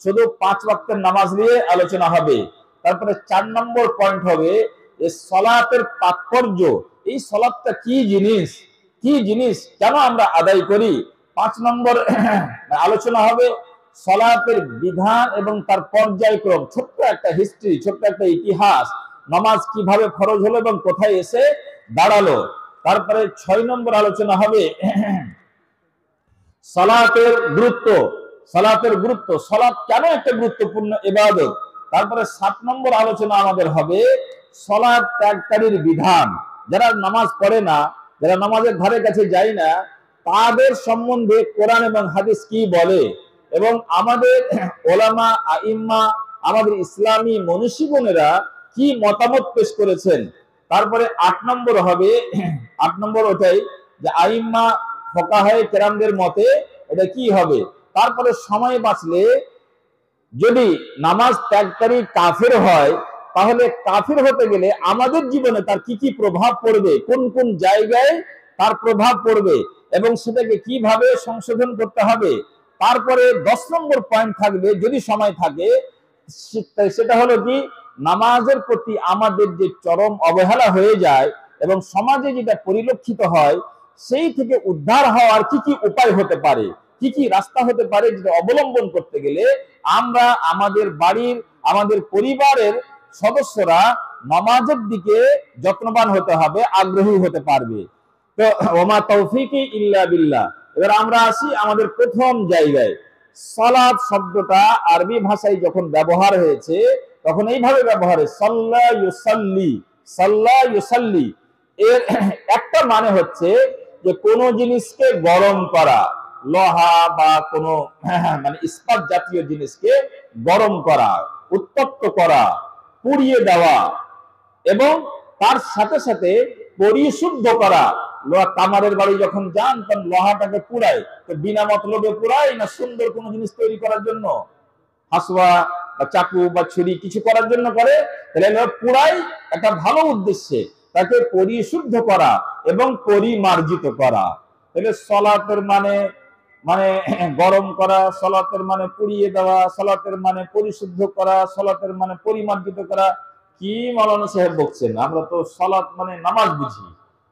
Speaker 2: শুধু 5 ওয়াক্তের নামাজ নিয়ে আলোচনা হবে। তারপরে 4 নম্বর পয়েন্ট হবে যে সালাতের তাৎপর্য, এই সালাতটা কি জিনিস, কেন আমরা আদায় করি। 5 নম্বর আলোচনা হবে সালাতের বিধান এবং তার পর্যায়ক্রম, ছোট্ট একটা হিস্ট্রি, ছোট্ট একটা ইতিহাস, নামাজ কিভাবে ফরজ হলো এবং কোথায় এসে দাঁড়ালো। তারপরে 6 নম্বর আলোচনা হবে সালাতের গুরুত্ব, সালাত কেন একটা গুরুত্বপূর্ণ ইবাদত। তারপরে 7 নম্বর আলোচনা আমাদের হবে সালাত ত্যাগকারীর বিধান, যারা নামাজ পড়ে না, যারা নামাজের ধারে কাছে যায় না, তাদের সম্বন্ধে কোরআন এবং হাদিস কি বলে, এবং আমাদের ওলামা আইম্মা, আমাদের ইসলামী মনীষীগণেরা কি মতামত পেশ করেছেন। তারপরে 8 নম্বর হবে, 8 নম্বর ওটাই যে আইম্মা ফোকাহায়ে কেরামদের মতে এটা কি হবে। তারপরে সময় বাঁচলে যদি নামাজ ত্যাগকারী কাফের হয়, তাহলে কাফের হতে গেলে আমাদের জীবনে তার কি কি প্রভাব পড়বে, কোন কোন জায়গায় তার প্রভাব পড়বে এবং সেটাকে কিভাবে সংশোধন করতে হবে। তারপরে 10 নম্বর পয়েন্ট থাকবে যদি সময় থাকে, সেটা হলো কি নামাজের প্রতি আমাদের যে চরম অবহেলা হয়ে যায় এবং সমাজে যেটা পরিলক্ষিত হয়, সেই থেকে উদ্ধার হওয়ার কি কি উপায় হতে পারে, কি কি রাস্তা হতে পারে, যেটা অবলম্বন করতে গেলে আমরা আমাদের বাড়ির, আমাদের পরিবারের সদস্যরা নামাজের দিকে যত্নবান হতে হবে, আগ্রহী হতে পারবে। তো ওমা তৌফিকি ইল্লা বিল্লাহ। এবার আমরা আসি আমাদের প্রথম জায়গায়। সালাত শব্দটা আরবি ভাষায় যখন ব্যবহার হয়েছে তখন এইভাবে ব্যবহার হয় সাল্লা ইউসাল্লি, সাল্লা ইউসাল্লি। এর একটা মানে হচ্ছে যে কোনো জিনিসকে গরম করা, লোহা বা কোনো মানে ইস্পাত জাতীয় জিনিসকে গরম করা, উত্তপ্ত করা, পুড়িয়ে দেওয়া এবং তার সাথে সাথে পরিশুদ্ধ করা। লোহা তামারের বাড়ি যখন যান তখন লোহাটাকে পুড়ায়, তো বিনা মতলবে পুড়ায় না সুন্দর কোনো জিনিস তৈরি করার জন্য, হাসুয়া বা চাকু বা ছুরি কিছু করার জন্য করে, তাহলে পুড়াই একটা ভালো উদ্দেশ্যে, তাকে পরিশুদ্ধ করা এবং পরিমার্জিত করা। তাহলে সালাতের মানে মানে গরম করা, সালাতের মানে পুড়িয়ে দেওয়া, সালাতের মানে পরিশুদ্ধ করা, সালাতের মানে পরিমার্জিত করা। কি মাওলানা সাহেব বলছেন, আমরা তো সালাত মানে নামাজ বুঝি,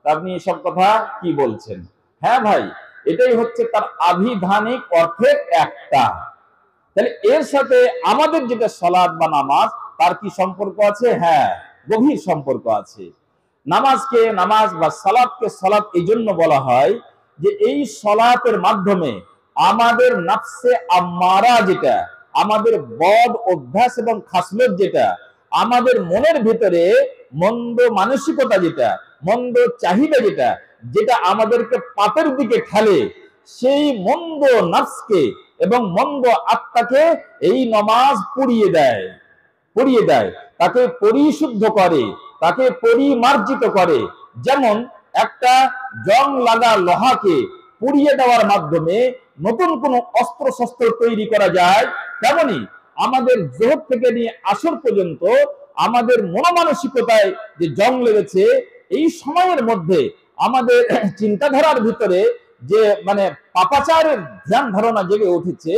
Speaker 2: আপনি এসব কথা কি বলছেন? হ্যাঁ ভাই, এটাই হচ্ছে তার আবিধানিক অর্থের একটা। তাহলে এর সাথে আমাদের যেটা সালাত বা নামাজ, তার কি সম্পর্ক আছে? হ্যাঁ, গভীর সম্পর্ক আছে। নামাজকে নামাজ বা সালাতকে সালাত এই জন্য বলা হয় যে এই সালাতের মাধ্যমে আমাদের নাফসে আম্মারা, যেটা আমাদের বদ অভ্যাস এবং খাসলত, যেটা আমাদের মনের ভিতরে মন্দ মানসিকতা, যেটা মন্দ চাহিদা, যেটা আমাদেরকে পাপের দিকে ঠেলে, সেই মন্দ নাফসকে এবং মন্দ আত্মাকে এই নামাজ পুড়িয়ে দেয়, তাকে পরিশুদ্ধ করে, তাকে পরিমার্জিত করে। যেমন একটা জং লাগা লোহাকে পুড়িয়ে দেওয়ার মাধ্যমে নতুন কোনো অস্ত্র শস্ত্র তৈরি করা যায়, তেমনি আমাদের জোহর থেকে নিয়ে আসর পর্যন্ত আমাদের মনোমানসিকতায় যে জং লেগেছে, এই সময়ের মধ্যে আমাদের চিন্তাধারার ভিতরে যে মানে পাপাচারের ধ্যান ধারণা জেগে উঠেছে,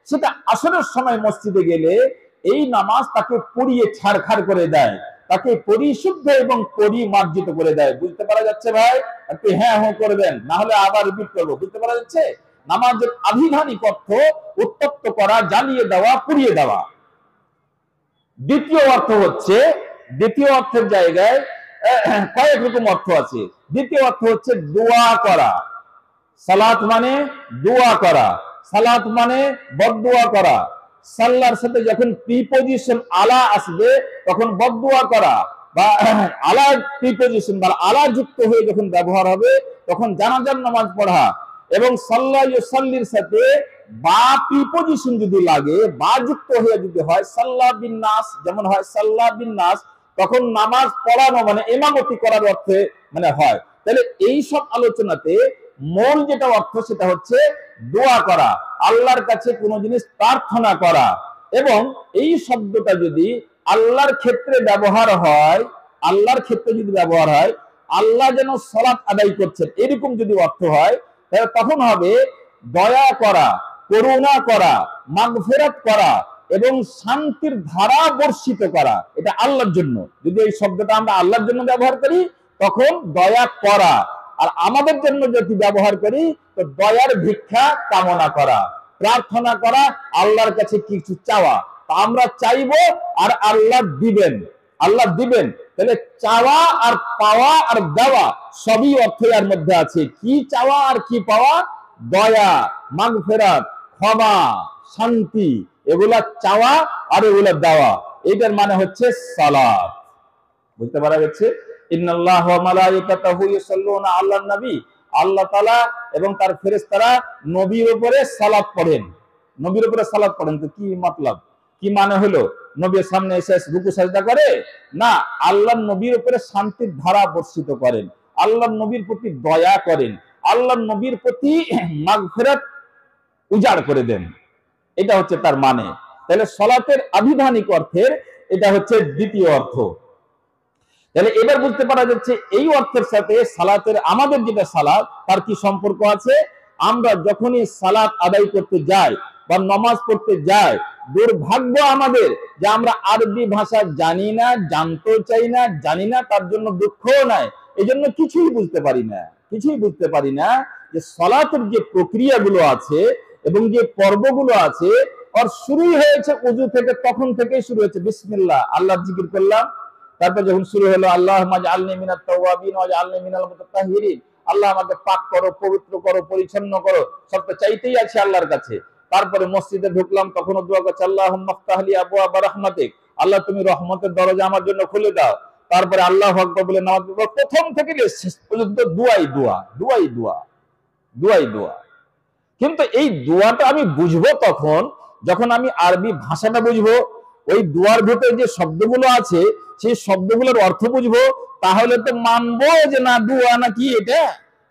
Speaker 2: সেটা আসরের সময় মসজিদে গেলে এই নামাজ তাকে পুড়িয়ে ছাড়খাড় করে দেয়, তাকে পরিশুদ্ধ এবং পরিমার্জিত করে দেয়। বুঝতে পারা যাচ্ছে ভাই? একটু হ্যাঁ হ্যাঁ করবেন, না হলে আবার রিপিট করবো। বুঝতে পারা যাচ্ছে? নামাজের আবিধানিক অর্থ উত্তপ্ত করা, জ্বালিয়ে দেওয়া, পুড়িয়ে দেওয়া। দ্বিতীয় অর্থের জায়গায় কয়েক রকম অর্থ আছে। দ্বিতীয় অর্থ হচ্ছে দোয়া করা। সালাত মানে দোয়া করা, সালাত মানে বদদোয়া করা। সাল্লার সাথে যখন প্রিপজিশন আলা আসবে তখন বদদোয়া করা, বা আলা প্রিপজিশন বা আলা যুক্ত হয়ে যখন ব্যবহার হবে তখন জানাজার নামাজ পড়া। এবং সাল্লা ইউসাল্লির সাথে বা প্রিপজিশন যদি লাগে, বা যুক্ত হয়ে যদি হয়, সাল্লা বিন নাস যেমন হয়, সাল্লা বিন নাস, তখন নামাজ পড়ানো মানে ইমামতি করার অর্থে মানে হয়। তাহলে এই সব আলোচনাতে মূল যেটা অর্থ সেটা হচ্ছে দোয়া করা, আল্লাহর কাছে কোনো জিনিস প্রার্থনা করা। এবং এই শব্দটা যদি আল্লাহর ক্ষেত্রে ব্যবহার হয়, আল্লাহ যেন সালাত আদায় করছেন, এরকম যদি অর্থ হয়, তাহলে তখন হবে দয়া করা, করুণা করা, মাগফিরাত করা এবং শান্তির ধারা বর্ষিত করা, এটা আল্লাহর জন্য। যদি এই শব্দটা আমরা আল্লাহর জন্য ব্যবহার করি তখন দয়া করা, আর আমাদের জন্য যদি ব্যবহার করি তো দয়ার ভিক্ষা কামনা করা, প্রার্থনা করা, আল্লাহর কাছে কিছু চাওয়া। আমরা চাইবো আর আল্লাহ দিবেন, আল্লাহ দিবেন। তাহলে চাওয়া আর পাওয়া আর দেওয়া সবই অর্থ এর মধ্যে আছে। কি চাওয়া আর কি পাওয়া? দয়া, মাগফিরাত, ক্ষমা, শান্তি, এগুলা চাওয়া আর এগুলা দেওয়া। এটার মানে হচ্ছে সালাত। বুঝতে পারা গেছে? ইন্নাল্লাহ ওয়া মালাইকাতাহু ইউসাল্লুনা আলান নবী, আল্লাহ তাআলা এবং তার ফেরেশতারা নবীর উপরে সালাত পড়েন। নবীর উপরে সালাত পড়েন, তো কি মতলব, কি মানে হলো? নবীর সামনে এসে রুকু সাজদা করে না, আল্লাহর নবীর উপরে শান্তির ধারা বর্ষিত করেন, আল্লাহর নবীর প্রতি দয়া করেন, আল্লাহর নবীর প্রতি মাগফিরাত উজাড় করে দেন। এটা হচ্ছে তার মানে। তাহলে সালাতের আবিধানিক অর্থের এটা হচ্ছে দ্বিতীয় অর্থ। তাহলে এবার বুঝতে পারা যাচ্ছে এই অর্থের সাথে সালাতের, আমাদের যেটা সালাত, তার কি সম্পর্ক আছে। আমরা যখনই সালাত আদায় করতে যাই বা নামাজ পড়তে যাই, দুর্ভাগ্য আমাদের যে আমরা আরবি ভাষা জানি না, জানতে চাই না, জানি না, তার জন্য দুঃখও নাই, এই জন্য কিছুই বুঝতে পারি না, কিছুই বুঝতে পারি না যে সালাতের যে প্রক্রিয়াগুলো আছে এবং যে পর্বগুলো আছে, আর শুরুই হয়েছে ওযু থেকে, তখন থেকেই শুরু হয়েছে বিসমিল্লাহ, আল্লাহর জিকির করলাম। তারপর যখন শুরু হলো আল্লাহুম্মা জাআলনি মিনাত তাওয়াবিন ওয়া জাআলনি মিনাল মুতাতাহহিরিন, আল্লাহ আমাকে পাক করো, পবিত্র করো, পরিচ্ছন্ন করো, সবটা চাইতেই আছে আল্লাহর কাছে। তারপরে মসজিদে ঢুকলাম, তখনও দোয়া করছি আল্লাহুম্মা ফতাহলি আবওয়াবা রাহমাতিক, আল্লাহ তুমি রহমতের দরজা আমার জন্য খুলে দাও। তারপরে আল্লাহু আকবার বলে নামাজ পড়ব, প্রথম থেকে শেষ পর্যন্ত দুয়াই দোয়া, দুয়াই দোয়া, দুয়াই দোয়া। কিন্তু এই দোয়াটা আমি বুঝবো তখন যখন আমি আরবি ভাষাটা বুঝবো, ওই দোয়ার ভিতরে যে শব্দগুলো আছে সেই শব্দগুলোর অর্থ বুঝবো, তাহলে তো মানবো যে না দোয়া না কি এটা,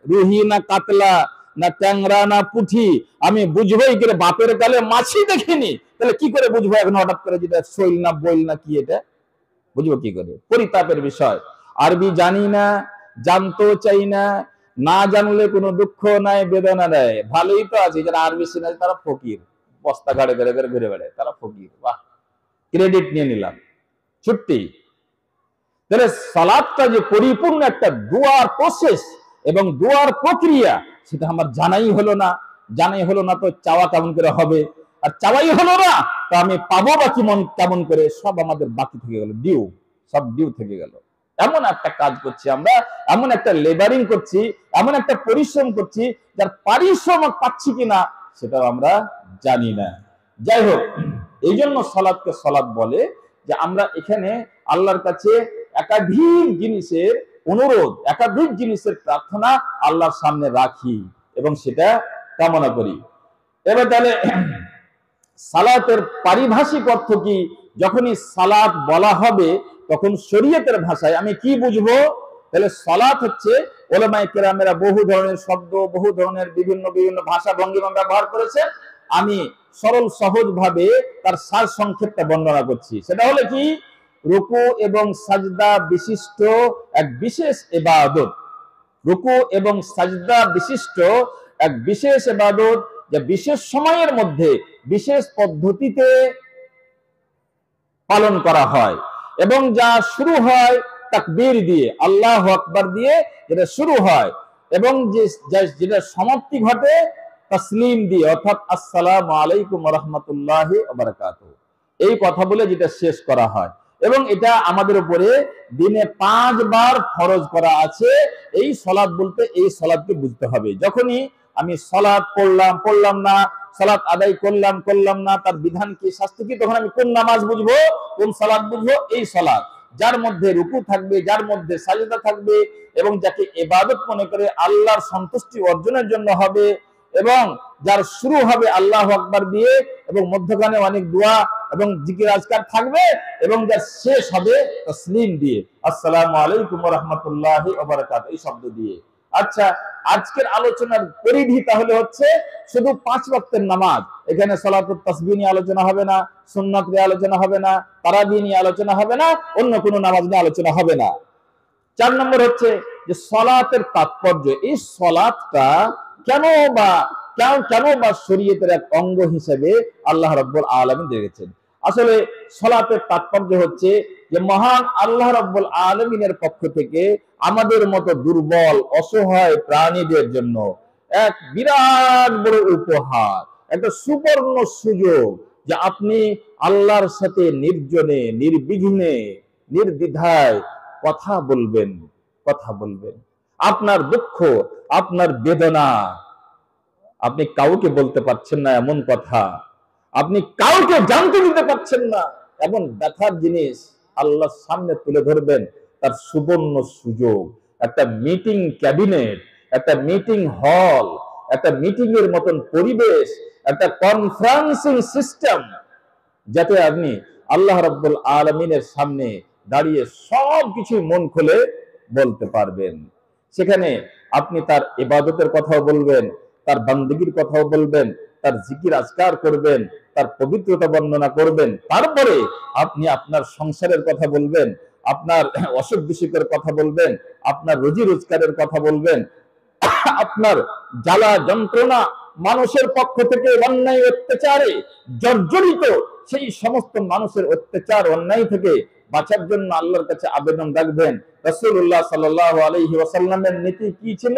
Speaker 2: রুহি না কাতলা না ট্যাংরা না পুঁঠি, আমি বুঝবোই করে। বাপের কালে মাছি দেখিনি, তাহলে কি করে বুঝবো এখন হঠাৎ করে যেটা শৈল না বইল না কি, এটা বুঝবো কি করে? পরিতাপের বিষয়। আরবি জানি না, জানতেও চাই না, না জানলে কোনো দুঃখ নাই, বেদনা নাই। ভালোই তো আছে যারা আরবি শিখে তারা ফকির, বস্তা ঘাড়ে ঘাড়ে ঘাড়ে ঘুরে বেড়ায়, তারা ফকির। বাহ, ক্রেডিট নিয়ে নিলাম, ছুট্টি। তাহলে সালাতটা যে পরিপূর্ণ একটা দোয়ার প্রসেস এবং দোয়ার প্রক্রিয়া, সেটা আমার জানাই হলো না। জানাই হলো না তো চাওয়া কেমন করে হবে? আর চাওয়াই হলো না তো আমি পাবো বা কেমন করে? সব আমাদের বাকি থেকে গেল, ডিউ, সব ডিউ থেকে গেল। এমন একটা কাজ করছি আমরা, এমন একটা লেবারিং করছি, এমন একটা পরিশ্রম করছি, যার পারিশ্রমিক পাচ্ছি কিনা সেটাও আমরা জানি না। যাই হোক, এই জন্য সালাতকে সালাত বলে যে আমরা এখানে আল্লাহর কাছে একাধিক জিনিসের অনুরোধ, একাধিক জিনিসের প্রার্থনা আল্লাহর সামনে রাখি এবং সেটা কামনা করি। এবার তাহলে সালাতের পারিভাষিক অর্থ কি? যখনই সালাত বলা হবে তখন শরীয়তের ভাষায় আমি কি বুঝবো? তাহলে সালাত হচ্ছে, উলামায়ে কেরামেরা বহু ধরনের শব্দ, বহু ধরনের বিভিন্ন বিভিন্ন ভাষা ভঙ্গিমা ব্যবহার করেছে। আমি সরল সহজ ভাবে তার সার সংক্ষেপটা বর্ণনা করছি। সেটা হলো কি, রুকু এবং সাজদা বিশিষ্ট এক বিশেষ ইবাদত। রুকু এবং সাজদা বিশিষ্ট এক বিশেষ ইবাদত, যা বিশেষ সময়ের মধ্যে বিশেষ পদ্ধতিতে পালন করা হয় এবং যা শুরু হয় তাকবীর দিয়ে, আল্লাহু আকবার দিয়ে যেটা শুরু হয়, এবং যেটা সমাপ্তি ঘটে তাসলিম দিয়ে, অর্থাৎ আসসালামু আলাইকুম ওয়া রাহমাতুল্লাহি ওয়া বারাকাতুহু, এই কথা বলে যেটা শেষ করা হয়। এবং এটা আমাদের উপরে দিনে 5 বার ফরজ করা আছে। এই সালাত বলতে এই সালাতকে বুঝতে হবে। যখনই আমি সালাত পড়লাম না, সালাত আদায় করলাম না, তার বিধান কি, শাস্তি কি, তখন আমি কোন নামাজ বুঝবো, কোন সালাত বুঝবো? এই সালাত যার মধ্যে রুকু থাকবে, যার মধ্যে সাজদা থাকবে, এবং যাকে ইবাদত মনে করে আল্লাহর সন্তুষ্টি অর্জনের জন্য হবে, এবং যার শুরু হবে আল্লাহু আকবার দিয়ে এবং মধ্যখানে অনেক দোয়া এবং জিকির আজকার থাকবে, এবং যার শেষ হবে তাসলিম দিয়ে, আসসালামু আলাইকুম ওয়া রাহমাতুল্লাহি ওয়া বারাকাতুহু, এই শব্দ দিয়ে। আচ্ছা, আজকের আলোচনার পরিধি তাহলে হচ্ছে শুধু 5 ওয়াক্তের নামাজ। এখানে সালাতুত তাসবিহ নিয়ে আলোচনা হবে না, সুন্নাত নিয়ে আলোচনা হবে না, তারাবি নিয়ে আলোচনা হবে না, অন্য কোনো নামাজ নিয়ে আলোচনা হবে না। 4 নম্বর হচ্ছে যে সলাতের তাৎপর্য, এই সলাতটা কেন বা কেন বা শরীয়তের এক অঙ্গ হিসেবে আল্লাহ রাব্বুল আলামিন রেখেছেন। আসলে সলাতের তাৎপর্য হচ্ছে যে মহান আল্লাহ রাব্বুল আলামিনের পক্ষ থেকে আমাদের মতো দুর্বল অসহায় প্রাণীদের জন্য এক বিরাট বড় উপহার, একটা সুবর্ণ সুযোগ যে আপনি আল্লাহর সাথে নির্জনে নির্বিঘ্নে নির্দ্বিধায় কথা বলবেন। আপনার দুঃখ, আপনার বেদনা আপনি কাউকে বলতে পারছেন না এমন কথা, আপনি কাউকে জানতে দিতে পারছেন না এমন ব্যথার জিনিস আল্লাহর সামনে তুলে ধরবেন। তার সুবর্ণ সুযোগ, একটা মিটিং ক্যাবিনেট, একটা মিটিং হল, একটা মিটিং এর মতন পরিবেশ, একটা কনফারেন্সিং সিস্টেম, যাতে আপনি আল্লাহ রাব্বুল আলামিনের সামনে দাঁড়িয়ে সবকিছু মন খুলে বলতে পারবেন। সেখানে আপনি তার ইবাদতের কথাও বলবেন, তার বান্দিগির কথাও বলবেন, তার জিকির আজকার করবেন, তার পবিত্রতা বর্ণনা করবেন। তারপরে আপনি আপনার সংসারের কথা বলবেন, আপনার অসুখ বিসুখের কথা বলবেন, আপনার রুজি রোজগারের কথা বলবেন, আপনার জ্বালা যন্ত্রণা, মানুষের পক্ষ থেকে অন্যায় অত্যাচারে জর্জরিত সেই সমস্ত মানুষের অত্যাচার অন্যায় থেকে বাঁচার জন্য আল্লাহর কাছে আবেদন রাখবেন। রাসূলুল্লাহ সাল্লাল্লাহু আলাইহি ওয়াসাল্লামের নীতি কি ছিল?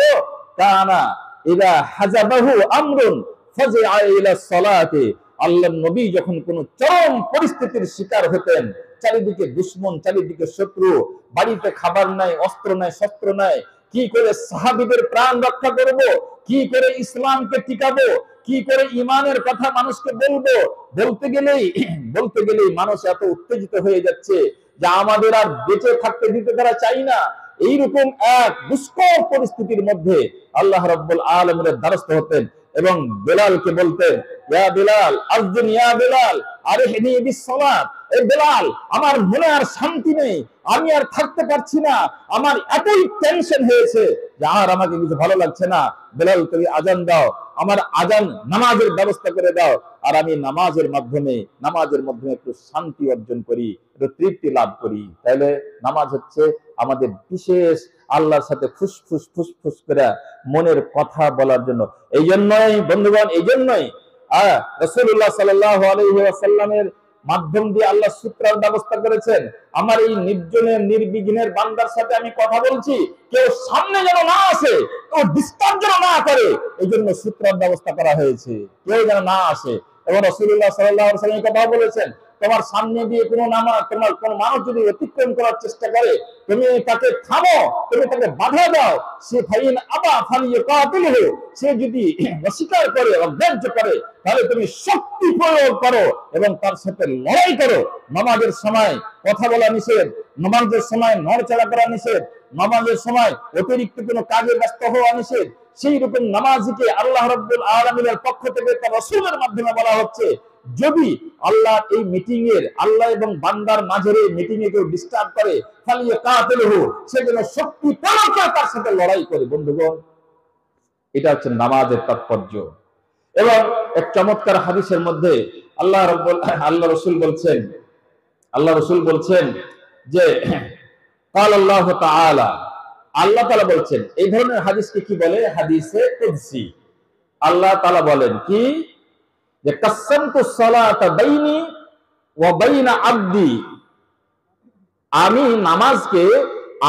Speaker 2: কানা ইদা হাজাবাহু আমরুন ফাজআ ইলা সালাতি। আল্লাহর নবী যখন কোন চরম পরিস্থিতির শিকার হতেন, চারিদিকে দুশমন, চারিদিকে শত্রু, বাড়িতে খাবার নাই, অস্ত্র নাই, শস্ত্র নাই, কি করে সাহাবীদের প্রাণ রক্ষা করব, কি করে ইসলামকে টিকাবো, কি করে ঈমানের কথা মানুষকে বলবো, বলতে গেলেই মানুষ এত উত্তেজিত হয়ে যাচ্ছে যে আমাদের আর বেঁচে থাকতে দিতে তারা চাই না। এইরকম এক দুষ্কর পরিস্থিতির মধ্যে আল্লাহ রাব্বুল আলামিনের দ্বারস্থ হতেন এবং বেলালকে বলতেন, ইয়া বেলাল আযদিন, ইয়া বেলাল আরহিনি বিসসালাত। এই বেলাল, আমার মনে আর শান্তি নেই, আমি আর থাকতে পারছি না, আমার এতই টেনশন হয়েছে যে আর আমাকে কিছু ভালো লাগছে না। বেলাল, তুমি আজান দাও, আমার আজান নামাজের ব্যবস্থা করে দাও, আর আমি নামাজের মাধ্যমে একটু শান্তি অর্জন করি, একটু তৃপ্তি লাভ করি। তাহলে নামাজ হচ্ছে আমাদের বিশেষ আল্লাহর সাথে ফুসফুস করে মনের কথা বলার জন্য। এই জন্যই বন্ধুগণ, এই জন্যই রাসূলুল্লাহ সাল্লাল্লাহু আলাইহি ওয়াসাল্লামের মাধ্যম দিয়ে আল্লাহ সূত্রার ব্যবস্থা করেছেন। আমার এই নির্জনের নির্বিঘ্নের বান্দার সাথে আমি কথা বলছি, কেউ সামনে যেন না আসে, কেউ ডিস্টার্ব যেন না করে, এই জন্য সূত্রার ব্যবস্থা করা হয়েছে, কেউ যেন না আসে। এবং রাসূলুল্লাহ সাল্লাল্লাহু আলাইহি ওয়াসাল্লাম কথা বলেছেন, তোমার সামনে দিয়ে কোনো মানুষ যদি অতিক্রম করার চেষ্টা করে, তুমি তাকে থামো, তুমি তাকে বাধা দাও। সে ফাইন আবা ফালিয়াকাতিলহু, সে যদি অস্বীকার করে, অগ্রাহ্য করে, তাহলে তুমি শক্তি প্রয়োগ করো এবং তার সাথে লড়াই করো। নামাজের সময় কথা বলা নিষেধ, নামাজের সময় নড়চড়া করা নিষেধ, নামাজের সময় অতিরিক্ত কোনো কাজে ব্যস্ত হওয়া নিষেধ। সেই রকম নামাজীকে আল্লাহ রাব্বুল আলামিনের পক্ষ থেকে তার রাসূলের মাধ্যমে বলা হচ্ছে, যদি আল্লাহ এই মিটিং এর, আল্লাহ এবং বান্দার মাঝের এই মিটিং এ কেউ ডিস্টার্ব করে, ফালিয়াকাতিলহু, সে যেন শক্তি প্রয়োগ করে তার সাথে লড়াই করে। বন্ধুগণ, এটা হচ্ছে নামাজের তাৎপর্য। এবং এক চমৎকার হাদিসের মধ্যে আল্লাহ রসুল বলছেন যে কাল আল্লাহ তাআলা, আল্লাহ তাআলা বলছেন, এই ধরনের হাদিসকে কি বলে? হাদিসে কুদসি। আল্লাহ তাআলা বলেন কি, যে কাসসামতুস সালাতা বাইনি ওয়া বাইনা আবদি, আমি নামাজকে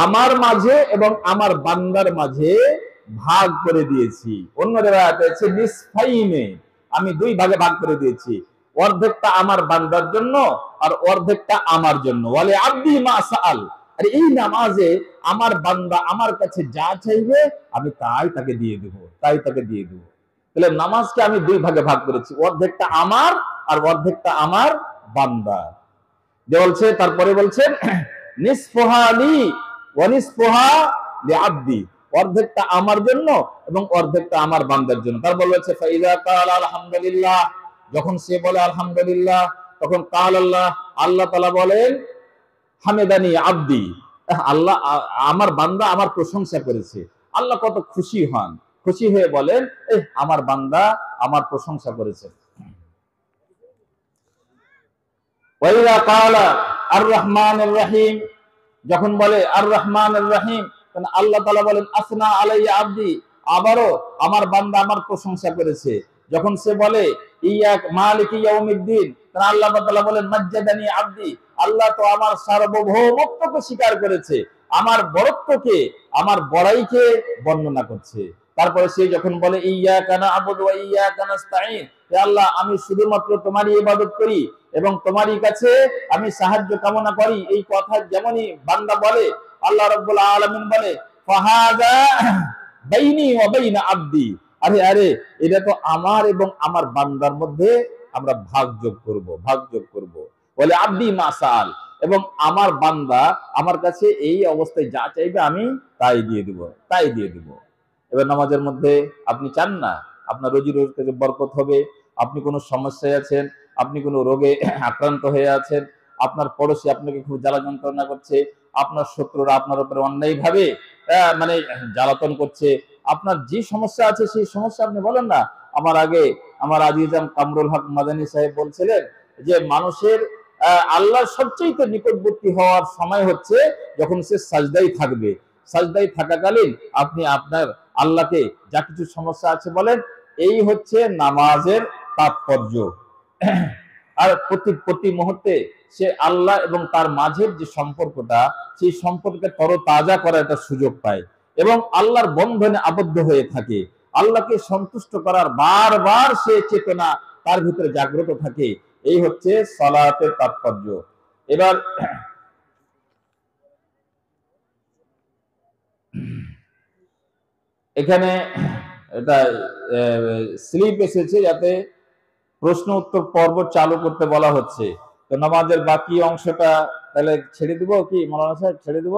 Speaker 2: আমার মাঝে এবং আমার বান্দার মাঝে ভাগ করে দিয়েছি। অন্য রিওয়ায়াতে আছে নিসফাইনে, আমি দুই ভাগে ভাগ করে দিয়েছি, অর্ধেকটা আমার বান্দার জন্য আর অর্ধেকটা আমার জন্য। ওয়ালি আবদি মা সাআল, আর এই নামাজে আমার বান্দা আমার কাছে যা চাইবে আমি তাই তাকে দিয়ে দেব। তাহলে নামাজকে আমি দুই ভাগে ভাগ করেছি, অর্ধেকটা আমার আর অর্ধেকটা আমার বান্দা। বলছে, তারপরে বলছেন নিসফুহা লি ওয়া নিসফুহা লিআবদি, অর্ধেকটা আমার জন্য এবং অর্ধেকটা আমার বান্দার জন্য। তারপর বলছে ফাইযা ক্বালা আলহামদুলিল্লাহ, যখন সে বলে আলহামদুলিল্লাহ, তখন কাল আল্লাহ, আল্লাহ তাআলা বলেন হামেদানি আবদি, আল্লাহ আমার বান্দা আমার প্রশংসা করেছে। আল্লাহ কত খুশি হন, খুশি হয়ে বলেন আমার বান্দা আমার প্রশংসা করেছে। ওয়াইদা ক্বালা আর রহমানির রহিম, যখন বলে আর রহমানির রহিম, কারণ আল্লাহ তাআলা বলেন আসনা আলাইয়া আবদি, আবারও আমার বান্দা আমার প্রশংসা করেছে। যখন সে বলে ইয়াক মালিক ইয়াউমিদ্দিন, তখন আল্লাহ তাআলা বলেন মাজ্জাদানি আবদি, আল্লাহ তো আমার সার্বভৌমত্বকে স্বীকার করেছে, আমার বড়ত্বকে, আমার বড়াইকে বর্ণনা করছে। তারপরে সে যখন বলে ইয়াকা না'বুদু ওয়া ইয়াকা নাস্তাঈন, হে আল্লাহ আমি শুধুমাত্র তোমারই ইবাদত করি এবং তোমারই কাছে আমি সাহায্য কামনা করি, এই কথা যেমনই বান্দা বলে, আল্লাহ রাব্বুল আলামিন বলে ফাহাযা বাইনি ওয়া বাইনা আবদি, আরে আরে এটা তো আমার এবং আমার বান্দার মধ্যে আমরা ভাগ যোগ করব। বলে আবদি মাসাল, এবং আমার বান্দা আমার কাছে এই অবস্থায় যা চাইবে আমি তাই দিয়ে দিব। এবার নামাজের মধ্যে আপনি চান না আপনার রোজি রোজগারে বরকত হবে, আপনি কোনো সমস্যায় আছেন, আপনি কোনো রোগে আক্রান্ত হয়ে আছেন, আপনার পড়োশী আপনাকে খুব জ্বালা যন্ত্রণা করছে, আপনার শত্রুরা আপনার উপরে অন্যায়ভাবে মানে জ্বালাতন করছে, আপনার যে সমস্যা আছে সেই সমস্যা আপনি বলেন না। আমার আগে আমার আজিজাম কামরুল হক মাদানী সাহেব বলছিলেন যে মানুষের আল্লাহর সবচেয়ে নিকটবর্তী হওয়ার সময় হচ্ছে যখন সে সাজদাই থাকবে। সাজদাই থাকাকালীন আপনি আপনার আল্লাহকে যা কিছু সমস্যা আছে বলেন, এই হচ্ছে নামাজের তাৎপর্য। আর প্রতি মুহূর্তে সে আল্লাহ এবং তার মাঝের যে সম্পর্কটা, সেই সম্পর্কে তরতাজা করার একটা সুযোগ পায় এবং আল্লাহর বন্ধনে আবদ্ধ হয়ে থাকে। আল্লাহকে সন্তুষ্ট করার বারবার সে চেতনা তার ভিতরে জাগ্রত থাকে। এই হচ্ছে সালাতের তাৎপর্য। এবার এখানে এটা স্লিপ এসেছে যাতে প্রশ্ন উত্তর পর্ব চালু করতে বলা হচ্ছে। তো নামাজের বাকি অংশটা তাহলে ছেড়ে দিব কি মাওলানা সাহেব, ছেড়ে দিব?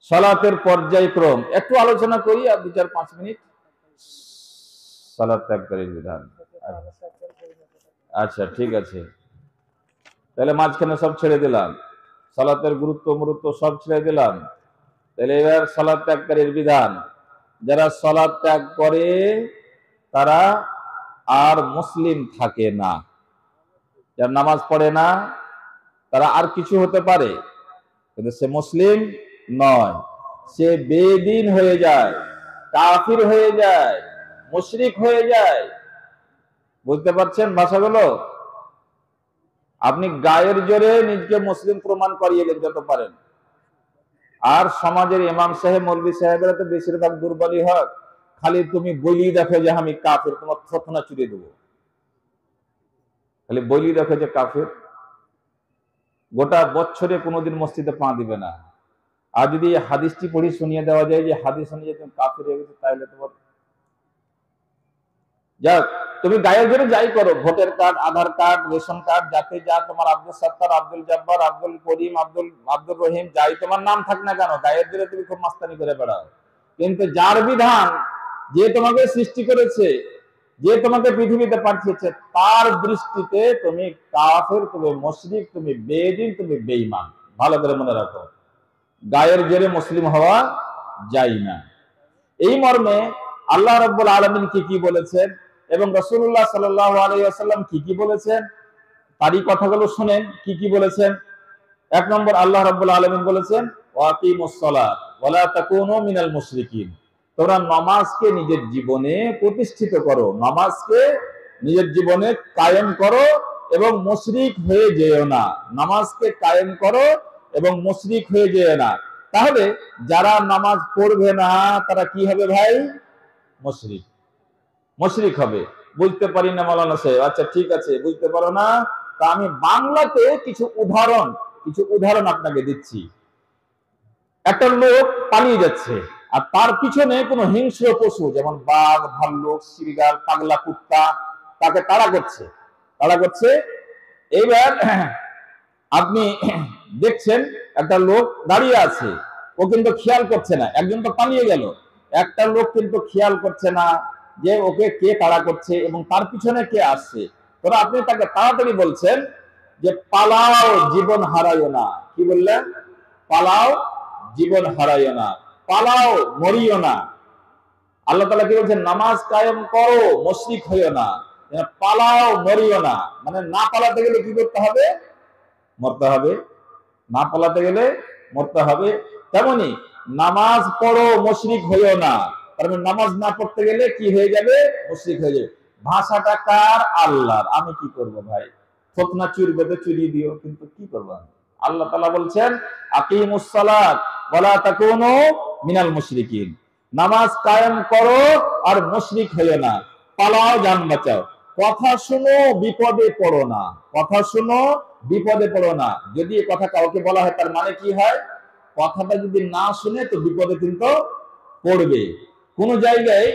Speaker 2: সালাতের পর্যায়ক্রম একটু আলোচনা করি আর 2-4-5 মিনিট। সালাত ত্যাগকারীর বিধান, আচ্ছা ঠিক আছে, তাহলে মাঝখানে সব ছেড়ে দিলাম, সালাতের গুরুত্ব সব ছেড়ে দিলাম। তাহলে এবার সালাত ত্যাগকারীর বিধান। যারা সালাত ত্যাগ করে তারা আর মুসলিম থাকে না। যারা নামাজ পড়ে না তারা আর কিছু হতে পারে, কিন্তু সে মুসলিম নয়। সে বেদিন হয়ে যায়, কাফির হয়ে যায়, মুশরিক হয়ে যায়। বুঝতে পারছেন ভাষাগুলো? আপনি গায়ের জোরে নিজকে মুসলিম প্রমাণ করিয়ে যত পারেন। আর সমাজের ইমাম সাহেব মৌলভী সাহেবেরা তো বেশিরভাগ দুর্বলই হয়, খালি তুমি বলি দেখো যে আমি কাফের, তোমার থতনা চুরিয়ে দেবো, খালি বলি দেখো যে কাফের, গোটা বছরে কোনোদিন মসজিদে পা দিবে না। আর যদি হাদিসটি পড়ি শুনিয়ে দেওয়া যায় যে হাদিস অনুযায়ী তুমি কাফের হয়ে গেছো, তাহলে তোমার যাক তুমি গায়ের জোরে যাই করো, ভোটার কার্ড, আধার কার্ড, রেশন কার্ড, যাতে যা তোমার আব্দুল সত্তার, আব্দুল জব্বার, আব্দুল করিম, আব্দুল রহিম যাই তোমার নাম থাক না কেন, গায়ের জোরে তুমি খুব মাস্তানি করে বেড়াও। কিন্তু যার বিধান, যে তোমাকে সৃষ্টি করেছে, যে তোমাকে পৃথিবীতে পাঠিয়েছে, তার দৃষ্টিতে তুমি কাফের, তুমি মুশরিক, তুমি বেদিন, তুমি বেঈমান। ভালো করে মনে রাখো, গায়ের জোরে মুসলিম হওয়া যায় না। এই মর্মে আল্লাহ রাব্বুল আলামিন কি বলেছেন এবং রাসূলুল্লাহ সাল্লাল্লাহু আলাইহি ওয়াসাল্লাম কি বলেছেন, তারই কথাগুলো শুনেন। কি বলেছেন? 1 নম্বর, আল্লাহ রাব্বুল আলামিন বলেছেন ওয়াকিমুস সালাত ওয়া লা তাকুনু মিনাল মুশরিকিন। তোমরা নামাজকে নিজের জীবনে প্রতিষ্ঠিত করো, নামাজকে নিজের জীবনে কায়েম করো এবং মুশরিক হয়ে যেও না। নামাজকে কায়েম করো এবং মুশরিক হয়ে যেও না। তাহলে যারা নামাজ পড়বে না তারা কি হবে ভাই? মুশরিক হবে। বুঝতে পারি না মাওলানা সাহেব, আচ্ছা ঠিক আছে, বুঝতে পারো না, তা আমি বাংলাতে কিছু উদাহরণ আপনাকে দিচ্ছি। একটা লোক পালিয়ে যাচ্ছে আর তার পিছনে কোনো হিংস্র পশু যেমন বাঘ, ভাল্লুক, শিরগাল, পাগলা কুত্তা তাকে তাড়া করছে। এইবার আপনি দেখছেন একটা লোক দাঁড়িয়ে আছে, ও কিন্তু খেয়াল করছে না, একজন তো পালিয়ে গেল, একটা লোক কিন্তু খেয়াল করছে না যে ওকে কে তাড়া করছে এবং তার পিছনে কে আসছে। তো আপনি তাকে তাড়াতাড়ি বলছেন যে পালাও, জীবন হারাইও না। কি বললেন? পালাও, জীবন হারাইও না, পালাও, মরিও না। আল্লাহ তাআলা কি বলছেন? নামাজ কায়েম করো, মুশরিক হইও না। পালাও, মরিও না, মানে না পালাতে গেলে কি করতে হবে? মরতে হবে। না পালাতে গেলে মরতে হবে। তেমনি নামাজ পড়ো মুশরিক হইও না, কারণ নামাজ না পড়তে গেলে কি হয়ে যাবে? মুশরিক হয়ে যাবে। ভাষাটা কার? আল্লাহর। আমি কি করব ভাই? ফতনা চুরবে তো চুরিয়ে দিও, কিন্তু কি করব আমি? আল্লাহ তাআলা বলছেন আকিমুস সালাত ওয়ালা তাকুনু মিনাল মুশরিকিন, নামাজ কায়েম করো আর মুশরিক হইও না, পালাও জান বাঁচাও। কথা শুনো বিপদে পড়ো না, কথা শুনো বিপদে পড়ো না। যদি এই কথা কাউকে বলা হয় তার মানে কি হয়? কথাটা যদি না শুনে তো বিপদে কিন্তু পড়বে। কোন জায়গায়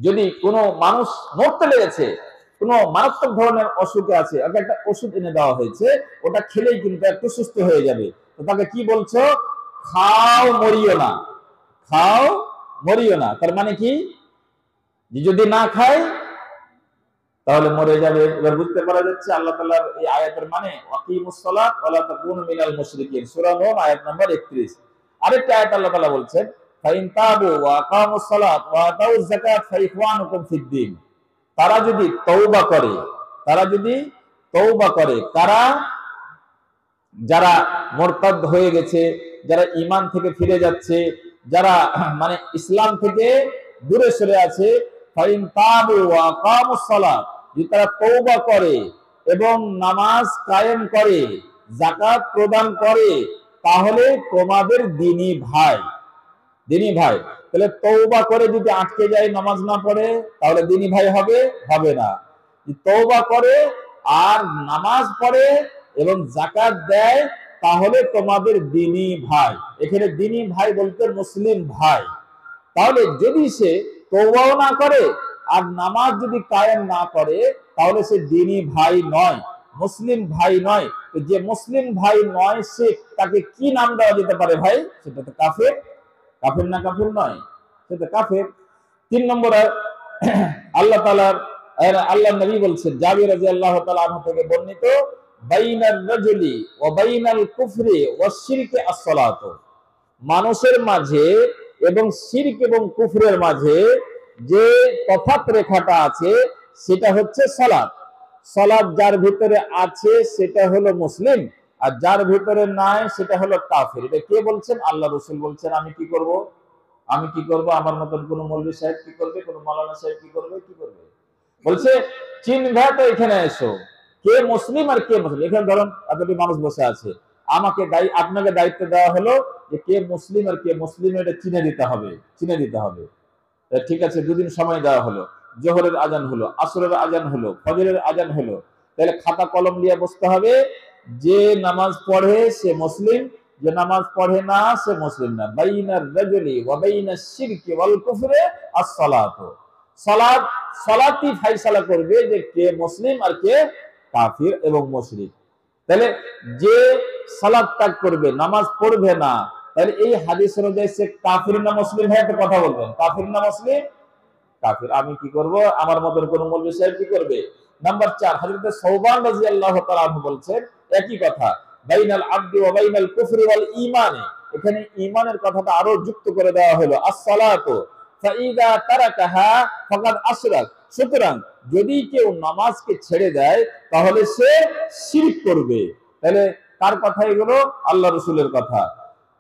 Speaker 2: যদি কোনো মানুষ মরতে লেগেছে, কোনো মারাত্মক ধরনের অসুখে আছে, ওকে একটা ওষুধ এনে দেওয়া হয়েছে, ওটা খেলেই কিন্তু একটু সুস্থ হয়ে যাবে, তো তাকে কি বলছো? খাও মরিও না, খাও মরিও না। তার মানে কি? যে যদি না খায় তাহলে মরে যাবে। এবার বুঝতে পারা যাচ্ছে আল্লাহ তাআলার এই আয়াতের মানে আকিমুস সালাত ওয়ালা তাকুনু মিনাল মুশরিকিন, সূরা নূহ আয়াত নাম্বার 31। আরেকটা আয়াত আল্লাহ তাআলা বলছেন ফাইন তাবু ওয়া আকামুস সালাত ওয়া আতাউজ যাকাত ফাইখওয়ানুকুম ফিদ্দিন, তারা যদি তওবা করে, তারা যদি তওবা করে, কারা? যারা মুরতাদ হয়ে গেছে, যারা ঈমান থেকে ফিরে যাচ্ছে, যারা মানে ইসলাম থেকে দূরে সরে আছে, ফাইন তাবু ওয়া আকামুস সালাত, যদি তারা তওবা করে এবং নামাজ কায়েম করে, যাকাত প্রদান করে, তাহলে তোমাদের দ্বীনি ভাই, দ্বীনি ভাই। তাহলে তওবা করে যদি আটকে যায়, নামাজ না পড়ে, তাহলে দ্বীনি ভাই হবে? হবে না। তওবা করে আর নামাজ পড়ে এবং যাকাত দেয়, তাহলে তোমাদের দ্বীনি ভাই। এখানে দ্বীনি ভাই বলতে মুসলিম ভাই। তাহলে যদি সে তওবাও না করে আর নামাজ যদি কায়েম না করে, তাহলে সে দ্বীনি ভাই নয়, মুসলিম ভাই নয়। তো যে মুসলিম ভাই নয়, সে তাকে কি নাম দেওয়া যেতে পারে ভাই? সেটা তো কাফের। কাফের না কাফের নয়, সেটা কাফের। 3 নম্বর আল্লাহ তাআলার আল্লাহ নবী বলছেন, জাবির রাদিয়াল্লাহু তাআলা আনহু থেকে বর্ণিত, বাইনার রাজুলি ওয়া বাইনাল কুফরি ওয়াশ শিরকি আস-সালাত, মানুষের মাঝে এবং শিরক এবং কুফরের মাঝে যে তফাৎ রেখাটা আছে সেটা হচ্ছে সালাত। সালাত যার ভিতরে আছে সেটা হলো মুসলিম, আর যার ভিতরে নাই সেটা হলো কাফের। এটা কে বলছেন? আল্লাহ রাসূল বলছেন। আমি কি করব? আমি কি করব? আমার মতন কোন মৌলভী সাহেব কি করবে? কোন মাওলানা সাহেব কি করবে? কি করবে? বলছে চিনবে তো এখানে এসো, কে মুসলিম আর কে মুসলিম। এখানে ধরুন এতটি মানুষ বসে আছে, আমাকে আপনাকে দায়িত্ব দেওয়া হলো যে কে মুসলিম আর কে মুসলিম এটা চিনে দিতে হবে, চিনে দিতে হবে। ঠিক আছে, 2 দিন সময় দেওয়া হলো, জোহরের আজান হলো, আসরের আজান হলো, ফজরের আজান হলো, তাহলে খাতা কলম নিয়ে বসতে হবে। যে নামাজ পড়ে সে মুসলিম, যে নামাজ পড়ে না সে মুসলিম না। বাইনার রাজুলি ওয়া বাইনাশ শিরকি ওয়াল কুফরি আস-সালাত, সালাত, সালাতই ফয়সালা করবে যে কে মুসলিম আর কে কাফির এবং মুশরিক। তাহলে যে সালাত ত্যাগ করবে, নামাজ পড়বে না, তাহলে এই হাদিস অনুযায়ী সে কাফির না মুসলিম? হয় একটা কথা বলবেন, কাফির না মুসলিম? কাফির। আমি কি করব? আমার মতন কোন মৌলভী সাহেব কি করবে? নাম্বার 4, হযরত সাওবান রাদিয়াল্লাহু তাআলা আনহু বলছেন একই কথা, বাইনাল আবদি ওয়া বাইনাল কুফরি ওয়াল ঈমান। এখানে ঈমানের কথাটা আরো যুক্ত করে দেওয়া হলো, আস-সালাতু ফাইদা তারাকাহা ফাকাদ আশরাক। সুতরাং যদি কেউ নামাজকে ছেড়ে দেয় তাহলে সে শিরক করবে। তাহলে কার কথা এগুলো? আল্লাহ রাসূলের কথা।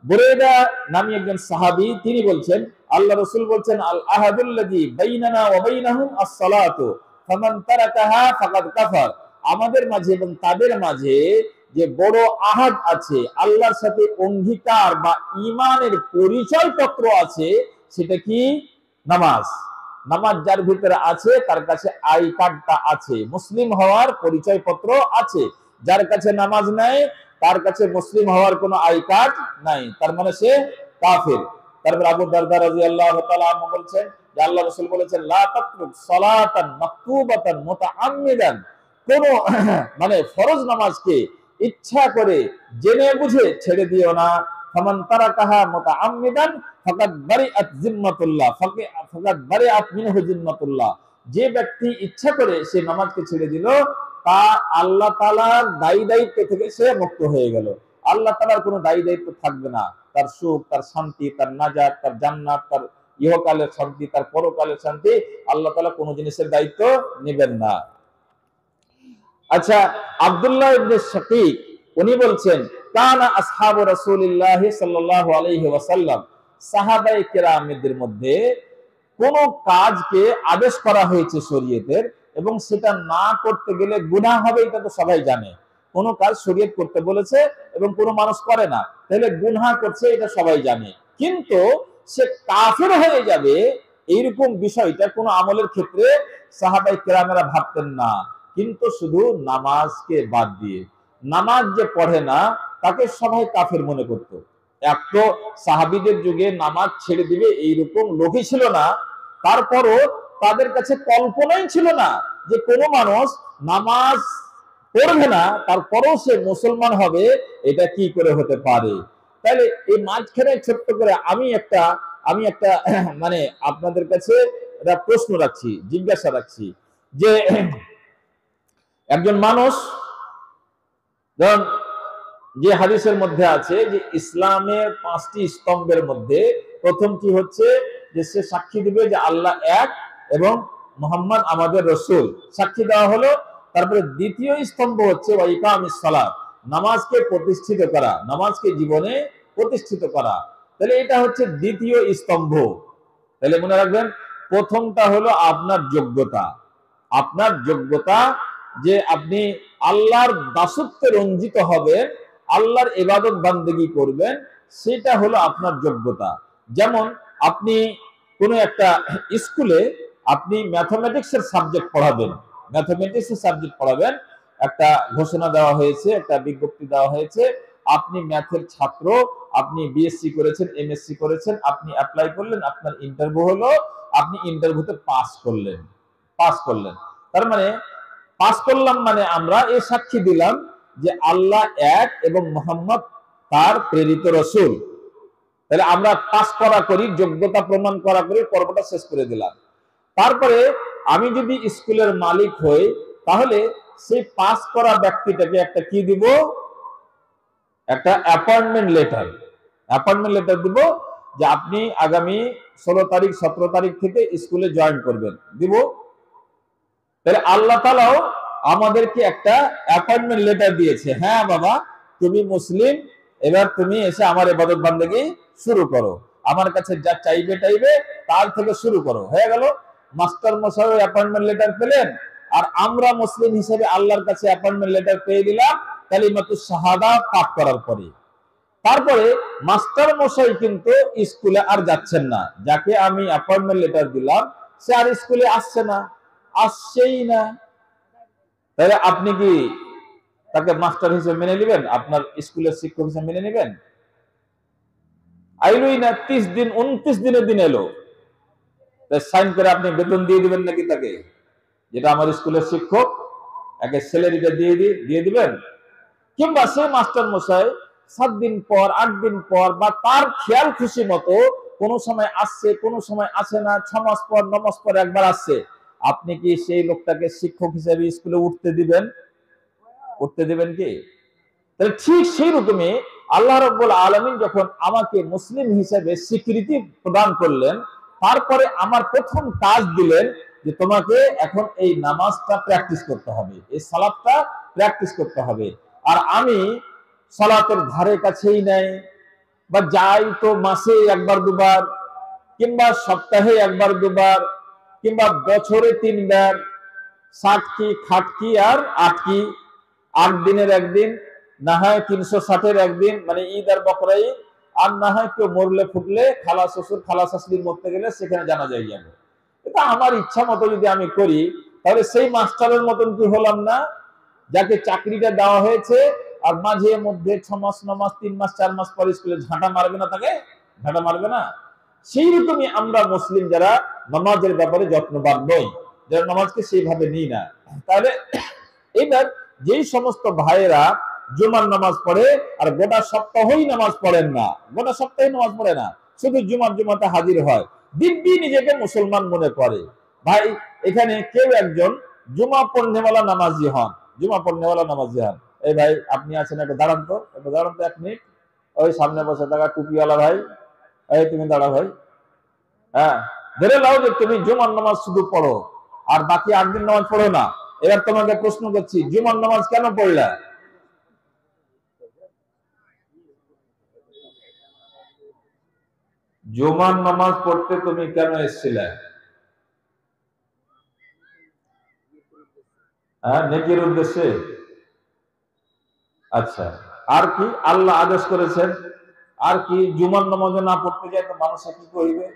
Speaker 2: বুরাইদা নামী একজন সাহাবী, তিনি বলছেন আল্লাহ রাসূল বলছেন, আল আহাদুল্লাযী বাইনানা ওয়া বাইনাহুম আস-সালাতু ফামান তারাকাহা ফাকাদ কাফার। আমাদের মাঝে এবং তাদের মাঝে যে বড় আহাদ আছে, আল্লাহর সাথে অঙ্গীকার বা ঈমানের পরিচয় পত্র আছে, সেটা কি? নামাজ। নামাজ যার ভিতরে আছে তার কাছে আই কার্ডটা আছে, মুসলিম হওয়ার পরিচয় পত্র আছে। যার কাছে নামাজ নাই তার কাছে মুসলিম হওয়ার কোনো আই কার্ড নাই, তার মানে সে কাফের। তারপর আবু দারদা রাদিয়াল্লাহু তাআলা আনহু বলছেন যে আল্লাহ রাসূল বলেছেন, লা তাতরুক সালাতান মাকতুবাতান মুতাআম্মিদান, কোন মানে ফরজ নামাজকে ইচ্ছা করে জেনে বুঝে ছেড়ে দিও না। ফামান তারাকাহা মুতাআম্মিদান ফাকাদ বারিআত জিম্মাতুল্লাহ, ফাকাদ বারিআত মিনহু জিম্মাতুল্লাহ। যে ব্যক্তি ইচ্ছা করে সে নামাজকে ছেড়ে দিল, তা আল্লাহ তাআলার দায়ী দায়িত্ব থেকে সে মুক্ত হয়ে গেল। আল্লাহ তাআলার কোনো দায়ী দায়িত্ব থাকবে না। তার সুখ, তার শান্তি, তার নাজাত, তার জান্নাত, তার ইহকালের শান্তি, তার পরকালের শান্তি, আল্লাহ তাআলা কোনো জিনিসের দায়িত্ব নেবেন না। আচ্ছা, আব্দুল্লাহ ইবনে শাকীক উনি বলছেন কানা আসহাবু রাসূলিল্লাহ সাল্লাল্লাহু আলাইহি ওয়াসাল্লাম, সাহাবায়ে কেরামদের মধ্যে কোন কাজকে আদেশ করা হয়েছে শরীয়তের এবং সেটা না করতে গেলে গুনাহ হবে, এটা তো সবাই জানে। কোন কাজ শরীয়ত করতে বলেছে এবং কোন মানুষ করে না, তাহলে গুনাহ করছে, এটা সবাই জানে। কিন্তু সে কাফের হয়ে যাবে এইরকম বিষয়টা কোন আমলের ক্ষেত্রে সাহাবায়ে কেরামেরা ভাবতেন না, কিন্তু শুধু নামাজকে বাদ দিয়ে। নামাজ যে পড়ে না তাকে সবাই কাফের মনে করত। এক তো সাহাবীদের যুগে নামাজ ছেড়ে দিবে এইরকম লোকই ছিল না, তারপরও তাদের কাছে কল্পনাই ছিল না যে কোনো মানুষ নামাজ পড়বে না তারপরেও সে মুসলমান হবে, এটা কি করে হতে পারে। তাহলে এই মাঝখানে ছোট্ট করে আমি একটা মানে আপনাদের কাছে একটা প্রশ্ন রাখছি, জিজ্ঞাসা রাখছি যে একজন মানুষ, ধরুন যে হাদিসের মধ্যে আছে যে ইসলামের 5টি স্তম্ভের মধ্যে প্রথমটি হচ্ছে যে সে সাক্ষী দিবে যে আল্লাহ এক এবং মুহাম্মদ আমাদের রাসূল, সাক্ষী দেওয়া হলো। তারপরে দ্বিতীয় স্তম্ভ হচ্ছে ওয়া ইকামিস সালাত, নামাজকে প্রতিষ্ঠিত করা, নামাজকে জীবনে প্রতিষ্ঠিত করা। তাহলে এটা হচ্ছে দ্বিতীয় স্তম্ভ। তাহলে মনে রাখবেন, প্রথমটা হলো আপনার যোগ্যতা, আপনার যোগ্যতা যে আপনি আল্লাহর দাসত্বে রঞ্জিত হবেন, আল্লাহর ইবাদত বান্দেগী করবেন, সেটা হলো আপনার যোগ্যতা। যেমন আপনি কোনো একটা স্কুলে আপনি ম্যাথমেটিক্সের সাবজেক্ট পড়াবেন, ম্যাথমেটিক্সের সাবজেক্ট পড়াবেন, একটা ঘোষণা দেওয়া হয়েছে, একটা বিজ্ঞপ্তি দেওয়া হয়েছে, আপনি ম্যাথের ছাত্র, আপনি বিএসসি করেছেন, এমএসসি করেছেন, আপনি অ্যাপ্লাই করলেন, আপনার ইন্টারভিউ হলো, আপনি ইন্টারভিউতে পাস করলেন। তার মানে পাস করলাম মানে আমরা এই সাক্ষী দিলাম যে আল্লাহ এক এবং মুহাম্মদ তার প্রেরিত রাসূল। তাহলে আমরা পাস করা করি, যোগ্যতা প্রমাণ করা করি, পর্বটা শেষ করে দিলাম। তারপরে আমি যদি স্কুলের মালিক হই, তাহলে সেই পাস করা ব্যক্তিটাকে একটা কি দিব, একটা অ্যাপয়েন্টমেন্ট লেটার দিব যে আপনি আগামী 16 তারিখ 17 তারিখ থেকে স্কুলে জয়েন করবেন, দিব। তাহলে আল্লাহ তাআলাও আমাদেরকে একটা অ্যাপয়েন্টমেন্ট লেটার দিয়েছে, হ্যাঁ বাবা তুমি মুসলিম, এবার তুমি এসে আমার ইবাদত বান্দেগী শুরু করো, আমার কাছে যা চাইবে তার থেকে শুরু করো। হয়ে গেল, মাস্টার মশাই অ্যাপয়েন্টমেন্ট লেটার পেলেন, আর আমরা মুসলিম হিসেবে আল্লাহর কাছে অ্যাপয়েন্টমেন্ট লেটার পেয়ে দিলাম কালিমাতুশ শাহাদা পাঠ করার পরে। তারপরে মাস্টার মশাই কিন্তু স্কুলে আর যাচ্ছেন না, যাকে আমি অ্যাপয়েন্টমেন্ট লেটার দিলাম সে আর স্কুলে আসছেই না। তাহলে আপনি কি তাকে মাস্টার হিসেবে মেনে নেবেন, আপনার স্কুলের শিক্ষক হিসেবে মেনে নেবেন? আইলই না, 30 দিন 29 দিনের দিন এলো, সাইন করে আপনি বেতন দিয়ে দিবেন নাকি তাকে, যেটা আমার স্কুলের শিক্ষক, একে স্যালারিটা দিয়ে দিবেন? কিংবা সে মাস্টার মশাই 7 দিন পর 8 দিন পর বা তার খেয়াল খুশি মতো কোনো সময় আসছে, কোনো সময় আসে না, 6 মাস পর 9 মাস পর একবার আসছে, আপনি কি সেই লোকটাকে শিক্ষক হিসেবে স্কুলে উঠতে দিবেন কি? তাহলে ঠিক সেই রকমই আল্লাহ রাব্বুল আলামিন যখন আমাকে মুসলিম হিসেবে স্বীকৃতি প্রদান করলেন, তারপরে আমার প্রথম কাজ দিলেন যে তোমাকে এখন এই নামাজটা প্র্যাকটিস করতে হবে, এই সালাতটা প্র্যাকটিস করতে হবে। আর আমি সালাতের ধারে কাছেই নাই, বা যাই তো মাসে একবার দুবার, কিংবা সপ্তাহে একবার দুবার, কিংবা বছরে 3 বার, সাটকি খাটকি আর আটকি, 8 দিনের একদিন, না হয় 360-এর একদিন, মানে ঈদ আর বকরা ঈদ, আর না হয় কেউ মরলে ফুটলে, খালা শ্বশুর খালা শাশুড়ি মরতে গেলে সেখানে জানাজায় যাবে। এটা আমার ইচ্ছা মতো যদি আমি করি, তাহলে সেই মাস্টারের মতন কি হলাম না, যাকে চাকরিটা দেওয়া হয়েছে আর মাঝে মধ্যে 6 মাস 9 মাস 3 মাস 4 মাস পর স্কুলে ঝাঁটা মারবে না, তাকে ঝাঁটা মারবে না। সেই রকমই আমরা মুসলিম যারা নামাজের ব্যাপারে যত্নবান নই, যারা নামাজকে সেইভাবে নিই না, তাহলে এবার যেই সমস্ত ভাইয়েরা জুমার নামাজ পড়ে আর গোটা সপ্তাহই নামাজ পড়েন না, গোটা সপ্তাহে নামাজ পড়ে না, শুধু জুমাতে হাজির হয়, দিব্যি নিজেকে মুসলমান মনে করে। ভাই এখানে কেউ একজন জুমা পড়নেওয়ালা নামাজি হন, এই ভাই আপনি আছেন, একটু দাঁড়ান তো 1 মিনিট, ওই সামনে বসে থাকা টুপিওয়ালা ভাই, এই তুমি দাঁড়াও ভাই, হ্যাঁ ধরে নাও যে তুমি জুমার নামাজ শুধু পড়ো আর বাকি 8 দিন নামাজ পড়ো না। এবার তোমাকে প্রশ্ন করছি, জুমার নামাজ কেন পড়লা?
Speaker 1: জুমার নামাজ পড়তে তুমি কেন এসেছিলে? হ্যাঁ, নেকির উদ্দেশ্যে। আচ্ছা, আর কি আল্লাহ আদেশ করেছেন? আর কি জুমার নামাজে না পড়তে যায় তো মানুষে কি করিবে,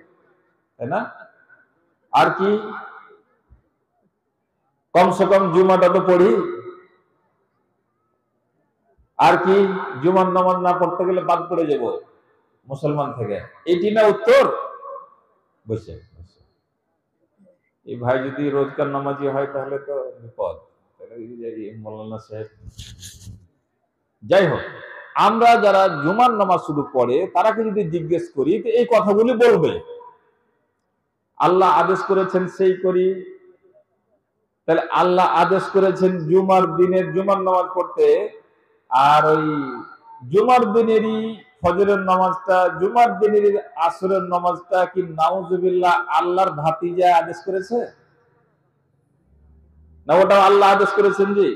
Speaker 1: তাই না? আর কি কমসে কম জুমাটা তো পড়ি। আর কি জুমার নামাজ না পড়তে গেলে বাদ পড়ে যাব মুসলমান থেকে, এটি না উত্তর? বসে বসে। এই ভাই যদি রোজকার নামাজি হয় তাহলে তো বিপদ। মৌলানা সাহেব, যাই হোক, আমরা যারা জুমার নামাজ শুধু পড়ে তারাকে যদি জিজ্ঞেস করি তো এই কথাগুলি বলবে, আল্লাহ আদেশ করেছেন সেই করি। তাহলে আল্লাহ আদেশ করেছেন জুমার দিনের জুমার নামাজ পড়তে, আর ওই জুমার দিনেরই ফজরের নামাজটা, জুমার দিনেরই আসরের নামাজটা কি নাউজুবিল্লাহ আল্লাহর ভাতিজা আদেশ করেছে? না ওটা আল্লাহ আদেশ করেছেন? জি।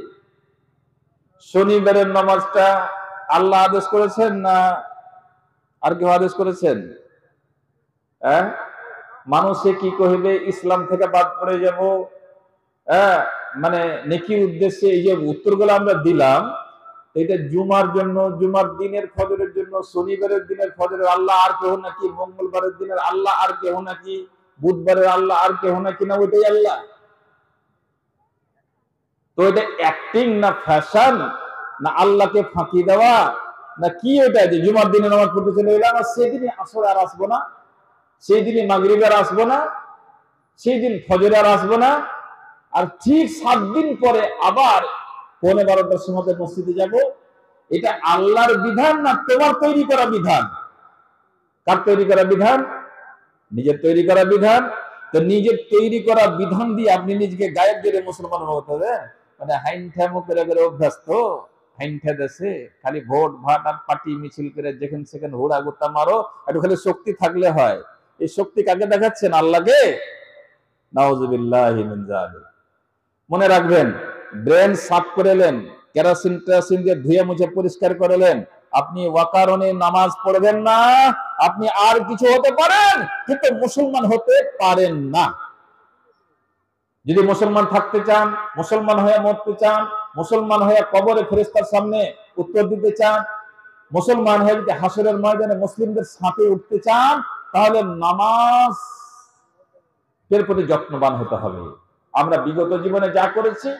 Speaker 1: শনিবারের নামাজটা আল্লাহ আদেশ করেছেন না আর কেউ আদেশ করেছেন? হ্যাঁ, মানুষে কি কহিবে, ইসলাম থেকে বাদ পড়ে যাব। হ্যাঁ, মানে নেকির উদ্দেশ্যে এই যে উত্তরগুলো আমরা দিলাম, এটা জুমার জন্য, জুমার দিনের ফজরের জন্য, শনিবারের দিনের ফজরের আল্লাহ আর কেউ নাকি, মঙ্গলবারের দিনের আল্লাহ আর কেউ নাকি, বুধবারের আল্লাহ আর কেউ নাকি, না ওইটাই আল্লাহ? তো এটা অ্যাক্টিং না ফ্যাশন, না আল্লাহকে ফাঁকি দেওয়া, না কি? এটা যে জুমার দিনে নামাজ পড়তে চলে এলাম আর সেদিনই আসর আর আসবো না, সেই দিনই মাগরিব আর আসবো না, সেই দিন ফজর আর আসবো না, আর ঠিক 7 দিন পরে আবার 11:30টার সময় মসজিদে যাব। এটা আল্লাহর বিধান না তোমার তৈরি করা বিধান? কার তৈরি করা বিধান? নিজের তৈরি করা বিধান। তো নিজের তৈরি করা বিধান দিয়ে আপনি নিজেকে গায়েব দিয়ে মুসলমান হতে হবে? মানে হাইনঠা মুখে করে অভ্যাস তো, হাইনঠা দেশে খালি ভোট ভাট আর পার্টি মিছিল করে যেখানে সেখানে হুড়া গুত্তা মারো, একটু খালি শক্তি থাকলে হয়। এই শক্তি কাকে দেখাচ্ছেন? আল্লাহকে? নাউজুবিল্লাহি মিন যালিক। মনে রাখবেন, ব্রেন সাফ করে এলেন, কেরোসিন টেরোসিন দিয়ে ধুয়ে মুছে পরিষ্কার করে এলেন, আপনি ওয়াকারণে নামাজ পড়বেন না। আপনি আর কিছু হতে পারেন কিন্তু মুসলমান হতে পারেন না। যদি মুসলমান থাকতে চান, মুসলমান হয়ে মরতে চান, মুসলমান হয়ে কবরে ফেরেশতার সামনে উত্তর দিতে চান, মুসলমান হয়ে যদি হাসরের ময়দানে মুসলিমদের সাথে উঠতে চান, তাহলে নামাজ এর প্রতি যত্নবান হতে হবে। আমরা বিগত জীবনে যা করেছি,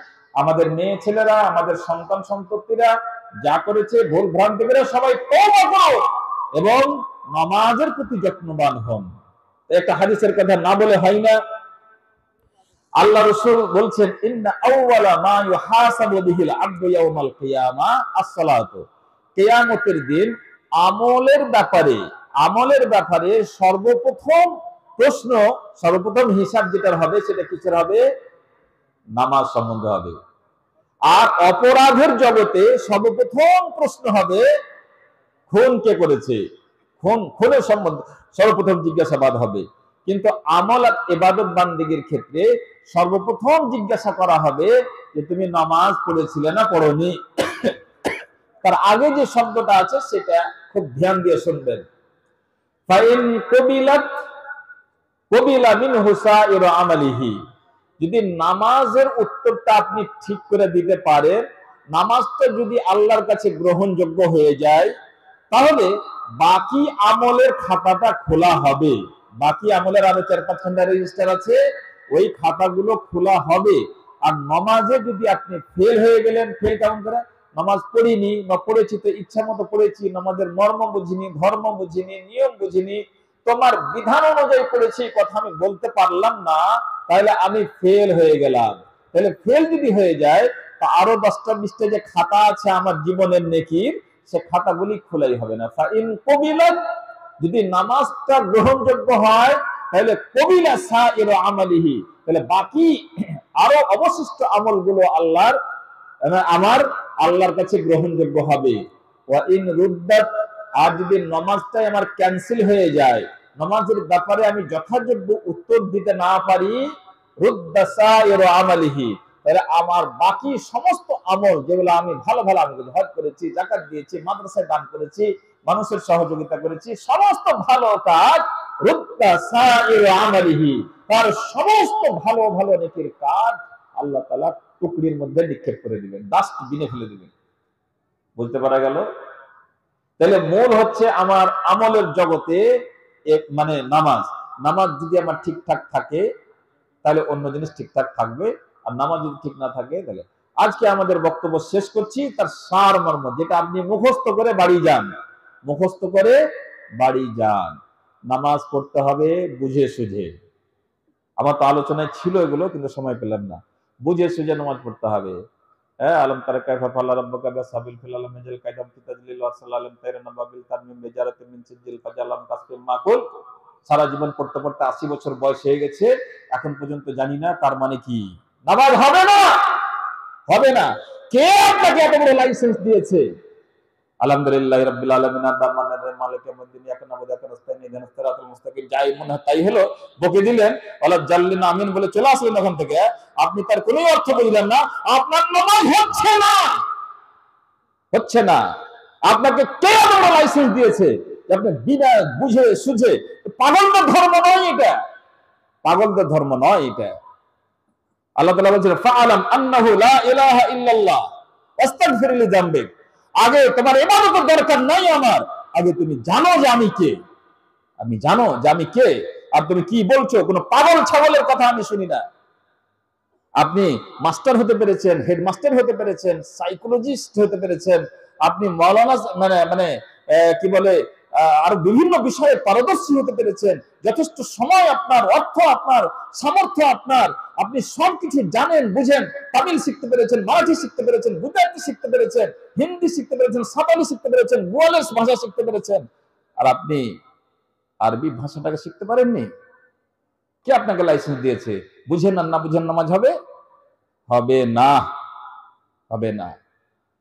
Speaker 1: আমাদের মেয়ে ছেলেরা, আমাদের সন্তান সন্ততিরা যা করেছে, ভুল ভ্রান্তি করে সবাই তওবা করো এবং নামাজের প্রতি যত্নবান হন। একটা হাদিসের কথা না বলে হয় না। আল্লাহ রাসূল বলছেন, ইন্না আউওয়ালা মা ইউহাসাবু বিহিল আবদু ইয়াউমাল কিয়ামা আস-সালাতু। কিয়ামতের দিন আমলের ব্যাপারে সর্বপ্রথম প্রশ্ন, সর্বপ্রথম হিসাব যেটা হবে সেটা কিসের হবে? নামাজ সম্বন্ধে হবে। আর অপরাধের জগতে সর্বপ্রথম প্রশ্ন হবে খুন কে করেছে, খুনের সম্বন্ধে সর্বপ্রথম জিজ্ঞাসাবাদ হবে। কিন্তু আমল আর ইবাদত বান্দেগীর ক্ষেত্রে সর্বপ্রথম জিজ্ঞাসা করা হবে যে তুমি নামাজ পড়েছিলে না পড়োনি। তার আগে যে শব্দটা আছে সেটা খুব ধ্যান দিয়ে শুনবেন। ফাইন কবিলাত কবিলা মিনহু সাইরু আমালিহি। যদি নামাজের উত্তরটা আপনি ঠিক করে দিতে পারেন, নামাজটা যদি আল্লাহর কাছে গ্রহণযোগ্য হয়ে যায়, তাহলে বাকি আমলের খাতাটা খোলা হবে। বাকি আমলের আরো 4-5খানা রেজিস্টার আছে, ওই খাতাগুলো খোলা হবে। আর নামাজে যদি আপনি ফেল হয়ে গেলেন, ফেল কেমন করে? নামাজ পড়িনি বা পড়েছি তো ইচ্ছা মতো পড়েছি, নামাজের মর্ম বুঝিনি, ধর্ম বুঝিনি, নিয়ম বুঝিনি, তোমার বিধান অনুযায়ী পড়েছি, কথা আমি বলতে পারলাম না, তাহলে আমি ফেল হয়ে গেলাম। তাহলে ফেল যদি হয়ে যায়, তা আরো 10টা-20টা যে খাতা আছে আমার জীবনের নেকির, সে খাতাগুলি খোলাই হবে না। ফাইন কবিলাত, যদি নামাজটা গ্রহণযোগ্য হয়, তাহলে কবিলা সাইরু আমালিহি, তাহলে বাকি আরো অবশিষ্ট আমলগুলো আল্লাহর কাছে গ্রহণযোগ্য হবে। ওয়া ইন রুদ্দাত, আর যদি নামাজটাই আমার ক্যান্সেল হয়ে যায়, নামাজের ব্যাপারে আমি যথাযোগ্য উত্তর দিতে না পারি, রুদ্দা সাইরু আমালিহি, তাহলে আমার বাকি সমস্ত আমল, যেগুলো আমি ভালো ভালো আমল, হজ করেছি, যাকাত দিয়েছি, মাদ্রাসায় দান করেছি, মানুষের সহযোগিতা করেছি, সমস্ত ভালো কাজ
Speaker 2: রুদ্দা সাইর আমালিহি, তার সমস্ত ভালো ভালো নেকির কাজ আল্লাহ তাআলা টুকরির মধ্যে নিক্ষেপ করে দিবেন, ডাস্টবিনে ফেলে দিবেন। বুঝতে পারা গেল? তাহলে মূল হচ্ছে আমার আমলের জগতে মানে নামাজ। নামাজ যদি আমার ঠিকঠাক থাকে তাহলে অন্য জিনিস ঠিকঠাক থাকবে, আর নামাজ যদি ঠিক না থাকে তাহলে। আজকে আমাদের বক্তব্য শেষ করছি, তার সারমর্ম যেটা আপনি মুখস্থ করে বাড়ি যান, মুখস্থ করে বাড়ি যান। নামাজ পড়তে হবে বুঝে সুঝে। আমার তো আলোচনায় ছিল এগুলো, কিন্তু সময় পেলাম না। বুঝে সুঝে নামাজ পড়তে হবে। হ্যাঁ, আলম তারা কাইফা ফাআলা রাব্বুকা বিআসহাবিল ফিল আলম মিনাল কাইদাম ফি তাজলিল ওয়া সাল্লাল্লাহু তাইরান নাবাবিল তারমিম বিজারাতিন মিন সিজিল ফাজালাম কাসফিল মাকুল। সারা জীবন পড়তে পড়তে 80 বছর বয়স হয়ে গেছে, এখন পর্যন্ত জানি না তার মানে কি। নামাজ হবে না, হবে না। কে আপনাকে এত বড় লাইসেন্স দিয়েছে? আলহামদুলিল্লাহি রাব্বিল আলামিন আর-রাহমানির রহিম মালিকি ইয়াউমিদ্দিন ইয়াকা নাবুদু ওয়া ইয়াকা নাস্তাইন ইহদিনাস সিরাতাল মুস্তাকিম। যাই মনে হয় তাই হলো, বকে দিলেন, ওয়ালা জাল্লিনা আমিন বলে চলে আসলেন ওখান থেকে। আপনি তার কোনো অর্থ বুঝলেন না, আপনার নামাজ হচ্ছে না, হচ্ছে না। আপনাকে কে এত বড় লাইসেন্স দিয়েছে যে আপনি বিনা বুঝে সুঝে? পাগলদের ধর্ম নয় এটা, পাগলদের ধর্ম নয় এটা। আল্লাহ তাআলা বলেছেন ফাআলাম আন্নাহু লা ইলাহা ইল্লাল্লাহ ওয়াস্তাগফির লিযামবিক। আগে তোমার ইবাদতের দরকার নাই আমার, আগে তুমি জানো যে আমি কে। আমি জানো যে আমি কে, আর তুমি কি বলছো? কোনো পাগল ছাগলের কথা আমি শুনি না। আপনি মাস্টার হতে পেরেছেন, হেডমাস্টার হতে পেরেছেন, সাইকোলজিস্ট হতে পেরেছেন, আপনি মাওলানা মানে মানে কি বলে আর বিভিন্ন বিষয়ে পারদর্শী হতে পেরেছেন, যথেষ্ট সময় আপনার, অর্থ আপনার, সামর্থ্য আপনার, আপনি সবকিছু জানেন বুঝেন, তামিল শিখতে পেরেছেন, মারাঠি শিখতে পেরেছেন, গুজরাটি শিখতে পেরেছেন, হিন্দি শিখতে পেরেছেন, সাঁওতালি শিখতে পেরেছেন, গোয়ালিস ভাষা শিখতে পেরেছেন, আর আপনি আরবি ভাষাটাকে শিখতে পারেননি। কে আপনাকে লাইসেন্স দিয়েছে? বুঝেন না বুঝেন নামাজ হবে? হবে না, হবে না।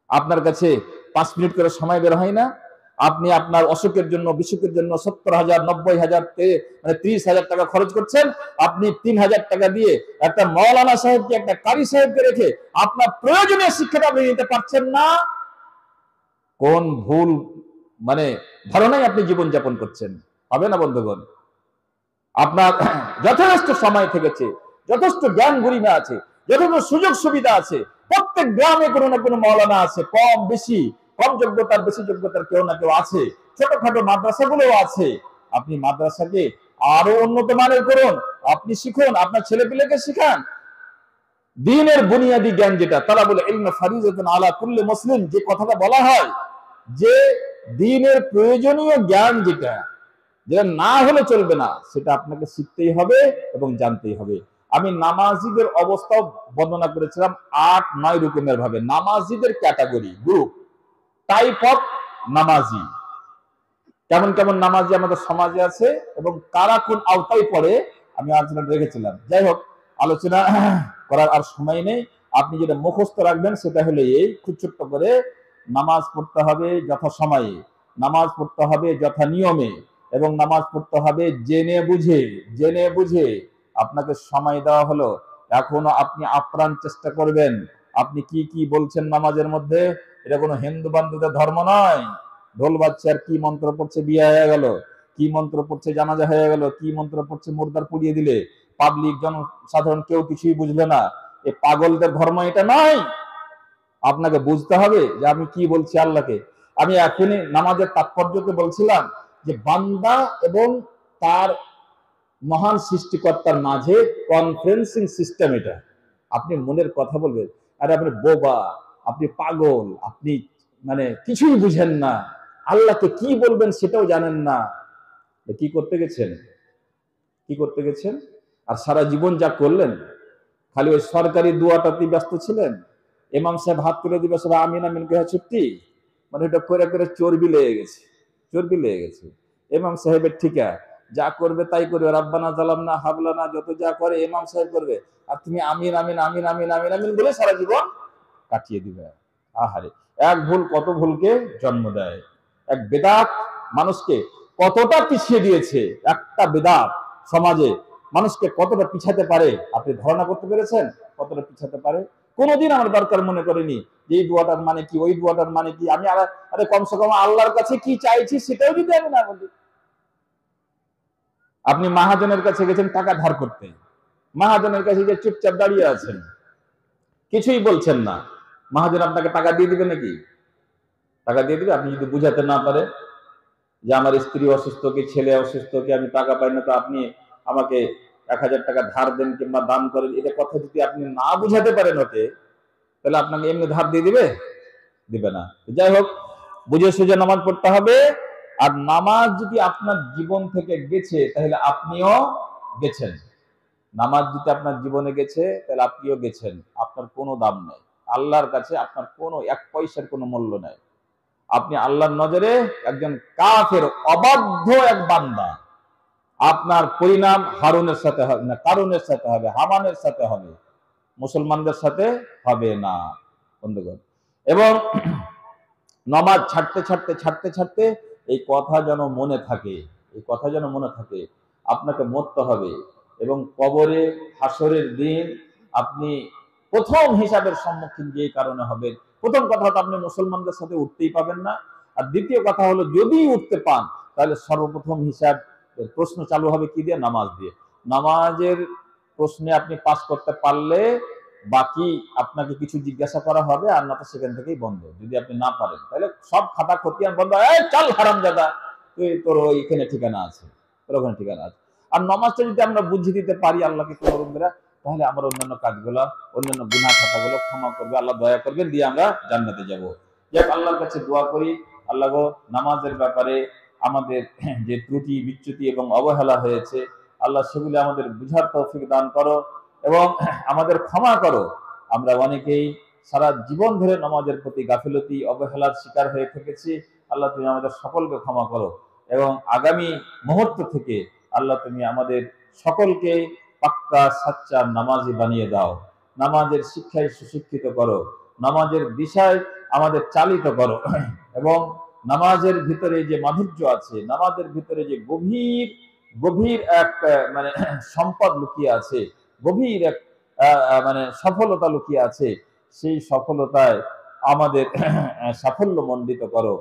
Speaker 2: আপনার কাছে 5 মিনিট করে সময় বের হয় না? আপনি আপনার অসুখের জন্য, বিসুখের জন্য 70,000, 90,000, মানে 30,000 টাকা খরচ করছেন। আপনি 3,000 টাকা দিয়ে একটা মাওলানা সাহেবকে, একটা কারি সাহেবকে রেখে আপনার প্রয়োজনীয় শিক্ষাটা আপনি নিতে পারছেন না। কোন ভুল মানে ধারণায় আপনি জীবনযাপন করছেন? হবে না বন্ধুগণ। আপনার যথেষ্ট সময় থেকেছে, যথেষ্ট জ্ঞান গরিমা আছে, যথেষ্ট সুযোগ সুবিধা আছে। প্রত্যেক গ্রামে কোনো না কোনো মাওলানা আছে, কম বেশি, কম যোগ্যতার বেশি যোগ্যতার কেউ না কেউ আছে। ছোটখাটো মাদ্রাসাগুলোও আছে। আপনি মাদ্রাসাকে আরো উন্নত মানের করুন, আপনি শিখুন, আপনার ছেলে পেলেকে শিখান। দ্বীনের বুনিয়াদী জ্ঞান যেটা, তারা বলে ইলমে ফারিজাতুন আলা কুল্লি মুসলিম, যে কথাটা বলা হয় যে দ্বীনের প্রয়োজনীয় জ্ঞান যেটা না হলে চলবে না, সেটা আপনাকে শিখতেই হবে এবং জানতেই হবে। আমি নামাজিদের অবস্থাও বর্ণনা করেছিলাম 8-9 রকমের ভাবে। নামাজিদের ক্যাটাগরি, গ্রুপ, টাইপ অফ নামাজি, কেমন কেমন নামাজি আমাদের সমাজে আছে এবং কারা কোন আওতায় পড়ে, আমি আলোচনা রেখেছিলাম। যাই হোক, আলোচনা করার আর সময় নেই। আপনি যেটা মুখস্থ রাখবেন সেটা হলো এই, খুব ছোট্ট করে, নামাজ পড়তে হবে যথা সময়ে, নামাজ পড়তে হবে যথা নিয়মে, এবং নামাজ পড়তে হবে জেনে বুঝে। জেনে বুঝে আপনাকে সময় দেওয়া হলো, এখনো আপনি আপ্রাণ চেষ্টা করবেন। আপনি কি কি বলছেন নামাজের মধ্যে? এটা কোনো হিন্দু বান্ধবদের ধর্ম নয়। ঢোল বাজছে আর কি মন্ত্র পড়ছে বিয়ে হয়ে গেল, কি মন্ত্র পড়ছে জানাজা হয়ে গেল, কি মন্ত্র পড়ছে মুর্দার পুড়িয়ে দিলে, পাবলিক জনসাধারণ কেউ কিছুই বুঝলো না। এই পাগলদের ধর্ম এটা নয়। আপনাকে বুঝতে হবে যে আমি কি বলছি আল্লাহকে। আমি এখনই নামাজের তাৎপর্যকে বলছিলাম যে বান্দা এবং তার মহান সৃষ্টিকর্তার মাঝে কনফারেন্সিং সিস্টেম এটা। আপনি মনের কথা বলবেন, আরে আপনি বোবা, আপনি পাগল, আপনি মানে কিছুই বুঝেন না, আল্লাহকে কি বলবেন সেটাও জানেন না। কি করতে গেছেন? কি করতে গেছেন? আর সারা জীবন যা করলেন, খালি ওই সরকারি দোয়াটাতেই ব্যস্ত ছিলেন। ইমাম সাহেব হাত তুলে দিবে, সবাই আমিন আমিন কে ছুটি, মানে এটা করে করে চর্বি লেগে গেছে, চর্বি লেগে গেছে। ইমাম সাহেবের ঠিকা যা করবে তাই করবে, রাব্বানা জালামনা হাবলানা যত যা করে ইমাম সাহেব করবে, আর তুমি আমিন আমিন আমিন আমিন আমিন আমিন বলে সারা জীবন কাটিয়ে দিবে। আহারে, এক ভুল কত ভুলকে জন্ম দেয়। এক বেদাত মানুষকে কতটা পিছিয়ে দিয়েছে, একটা বেদাত সমাজে মানুষকে কতটা পিছাতে পারে আপনি ধারণা করতে পেরেছেন? কতটা পিছাতে পারে? কোনোদিন আমার দরকার মনে করেনি যে এই দোয়াটার মানে কি, ওই দোয়াটার মানে কি। আমি আরে কমসে কম আল্লাহর কাছে কি চাইছি সেটাও যদি আমি না বলি। আপনি মহাজনের কাছে গেছেন টাকা ধার করতে, মহাজনের কাছে যে চুপচাপ দাঁড়িয়ে আছেন, কিছুই বলছেন না, মহাজন আপনাকে টাকা দিয়ে দিবে নাকি? টাকা দিয়ে দিবে? আপনি যদি বুঝাতে না পারেন যে আমার স্ত্রী অসুস্থ, কি ছেলে অসুস্থ, কি আমি টাকা পাই না, তো আপনি আমাকে 1,000 টাকা ধার দেন কিংবা দান করেন, এটা কথা যদি আপনি না বুঝাতে পারেন ওকে, তাহলে আপনাকে এমনি ধার দিয়ে দিবে? দিবে না। যাই হোক, বুঝে সুঝে নামাজ পড়তে হবে। আর নামাজ যদি আপনার জীবন থেকে গেছে তাহলে আপনিও গেছেন। নামাজ যদি আপনার জীবনে গেছে তাহলে আপনিও গেছেন, আপনার কোনো দাম নেই আল্লাহর কাছে, আপনার কোনো 1 পয়সার কোনো মূল্য নেই। আপনি আল্লাহর নজরে একজন কাফের, অবাধ্য এক বান্দা। আপনার পরিণাম হারুনের সাথে হবে না, কারুনের সাথে হবে, হামানের সাথে হবে, মুসলমানদের সাথে হবে না বন্ধুগণ। এবং নামাজ ছাড়তে ছাড়তে ছাড়তে ছাড়তে এই কথা যেন মনে থাকে, এই কথা যেন মনে থাকে, আপনাকে মরতে হবে এবং কবরে হাসরের দিন আপনি প্রথম হিসাবের সম্মুখীন যে কারণে হবেন। প্রথম কথা তো আপনি মুসলমানদের সাথে উঠতেই পাবেন না, আর দ্বিতীয় কথা হলো যদি উঠতে পান তাহলে সর্বপ্রথম হিসাব প্রশ্ন চালু হবে কি দিয়ে? নামাজ দিয়ে। নামাজের প্রশ্নে আপনি পাস করতে পারলে বাকি আপনাকে কিছু জিজ্ঞাসা করা হবে, আর না তো সেখান থেকেই বন্ধ। যদি আপনি না পারেন তাহলে সব খাতা খতিয়ান বন্ধ, এই চল হারামজাদা, তুই তোর ওইখানে ঠিকানা আছে, তোর ওখানে ঠিকানা আছে। আর নামাজটা যদি আমরা বুঝিয়ে দিতে পারি আল্লাহকে কোনো রকমের, তাহলে আমার অন্যান্য কাজগুলো, অন্যান্য গুনাহ খাতাগুলো ক্ষমা করবে, আল্লাহ দয়া করবেন, দিয়ে আমরা জান্নাতে যাব। যাক, আল্লাহর কাছে দোয়া করি, আল্লাহ গো, নামাজের ব্যাপারে আমাদের যে ত্রুটি বিচ্যুতি এবং অবহেলা হয়েছে, আল্লাহ সেগুলি আমাদের বুঝার তৌফিক দান করো এবং আমাদের ক্ষমা করো। আমরা অনেকেই সারা জীবন ধরে নামাজের প্রতি গাফিলতি অবহেলার শিকার হয়ে থেকেছি। আল্লাহ তুমি আমাদের সকলকে ক্ষমা করো এবং আগামী মুহূর্ত থেকে আল্লাহ তুমি আমাদের সকলকে পাক্কা সাচ্চা নামাজি বানিয়ে দাও। নামাজের শিক্ষায় সুশিক্ষিত করো, নামাজের দিশায় আমাদের চালিত করো এবং নামাজের ভিতরে যে মাধুর্য আছে, নামাজের ভিতরে যে গভীর গভীর এক মানে সম্পদ লুকিয়ে আছে, গভীর এক মানে সফলতা লুকিয়ে আছে, সেই সফলতায় আমাদের সাফল্য মণ্ডিত করো।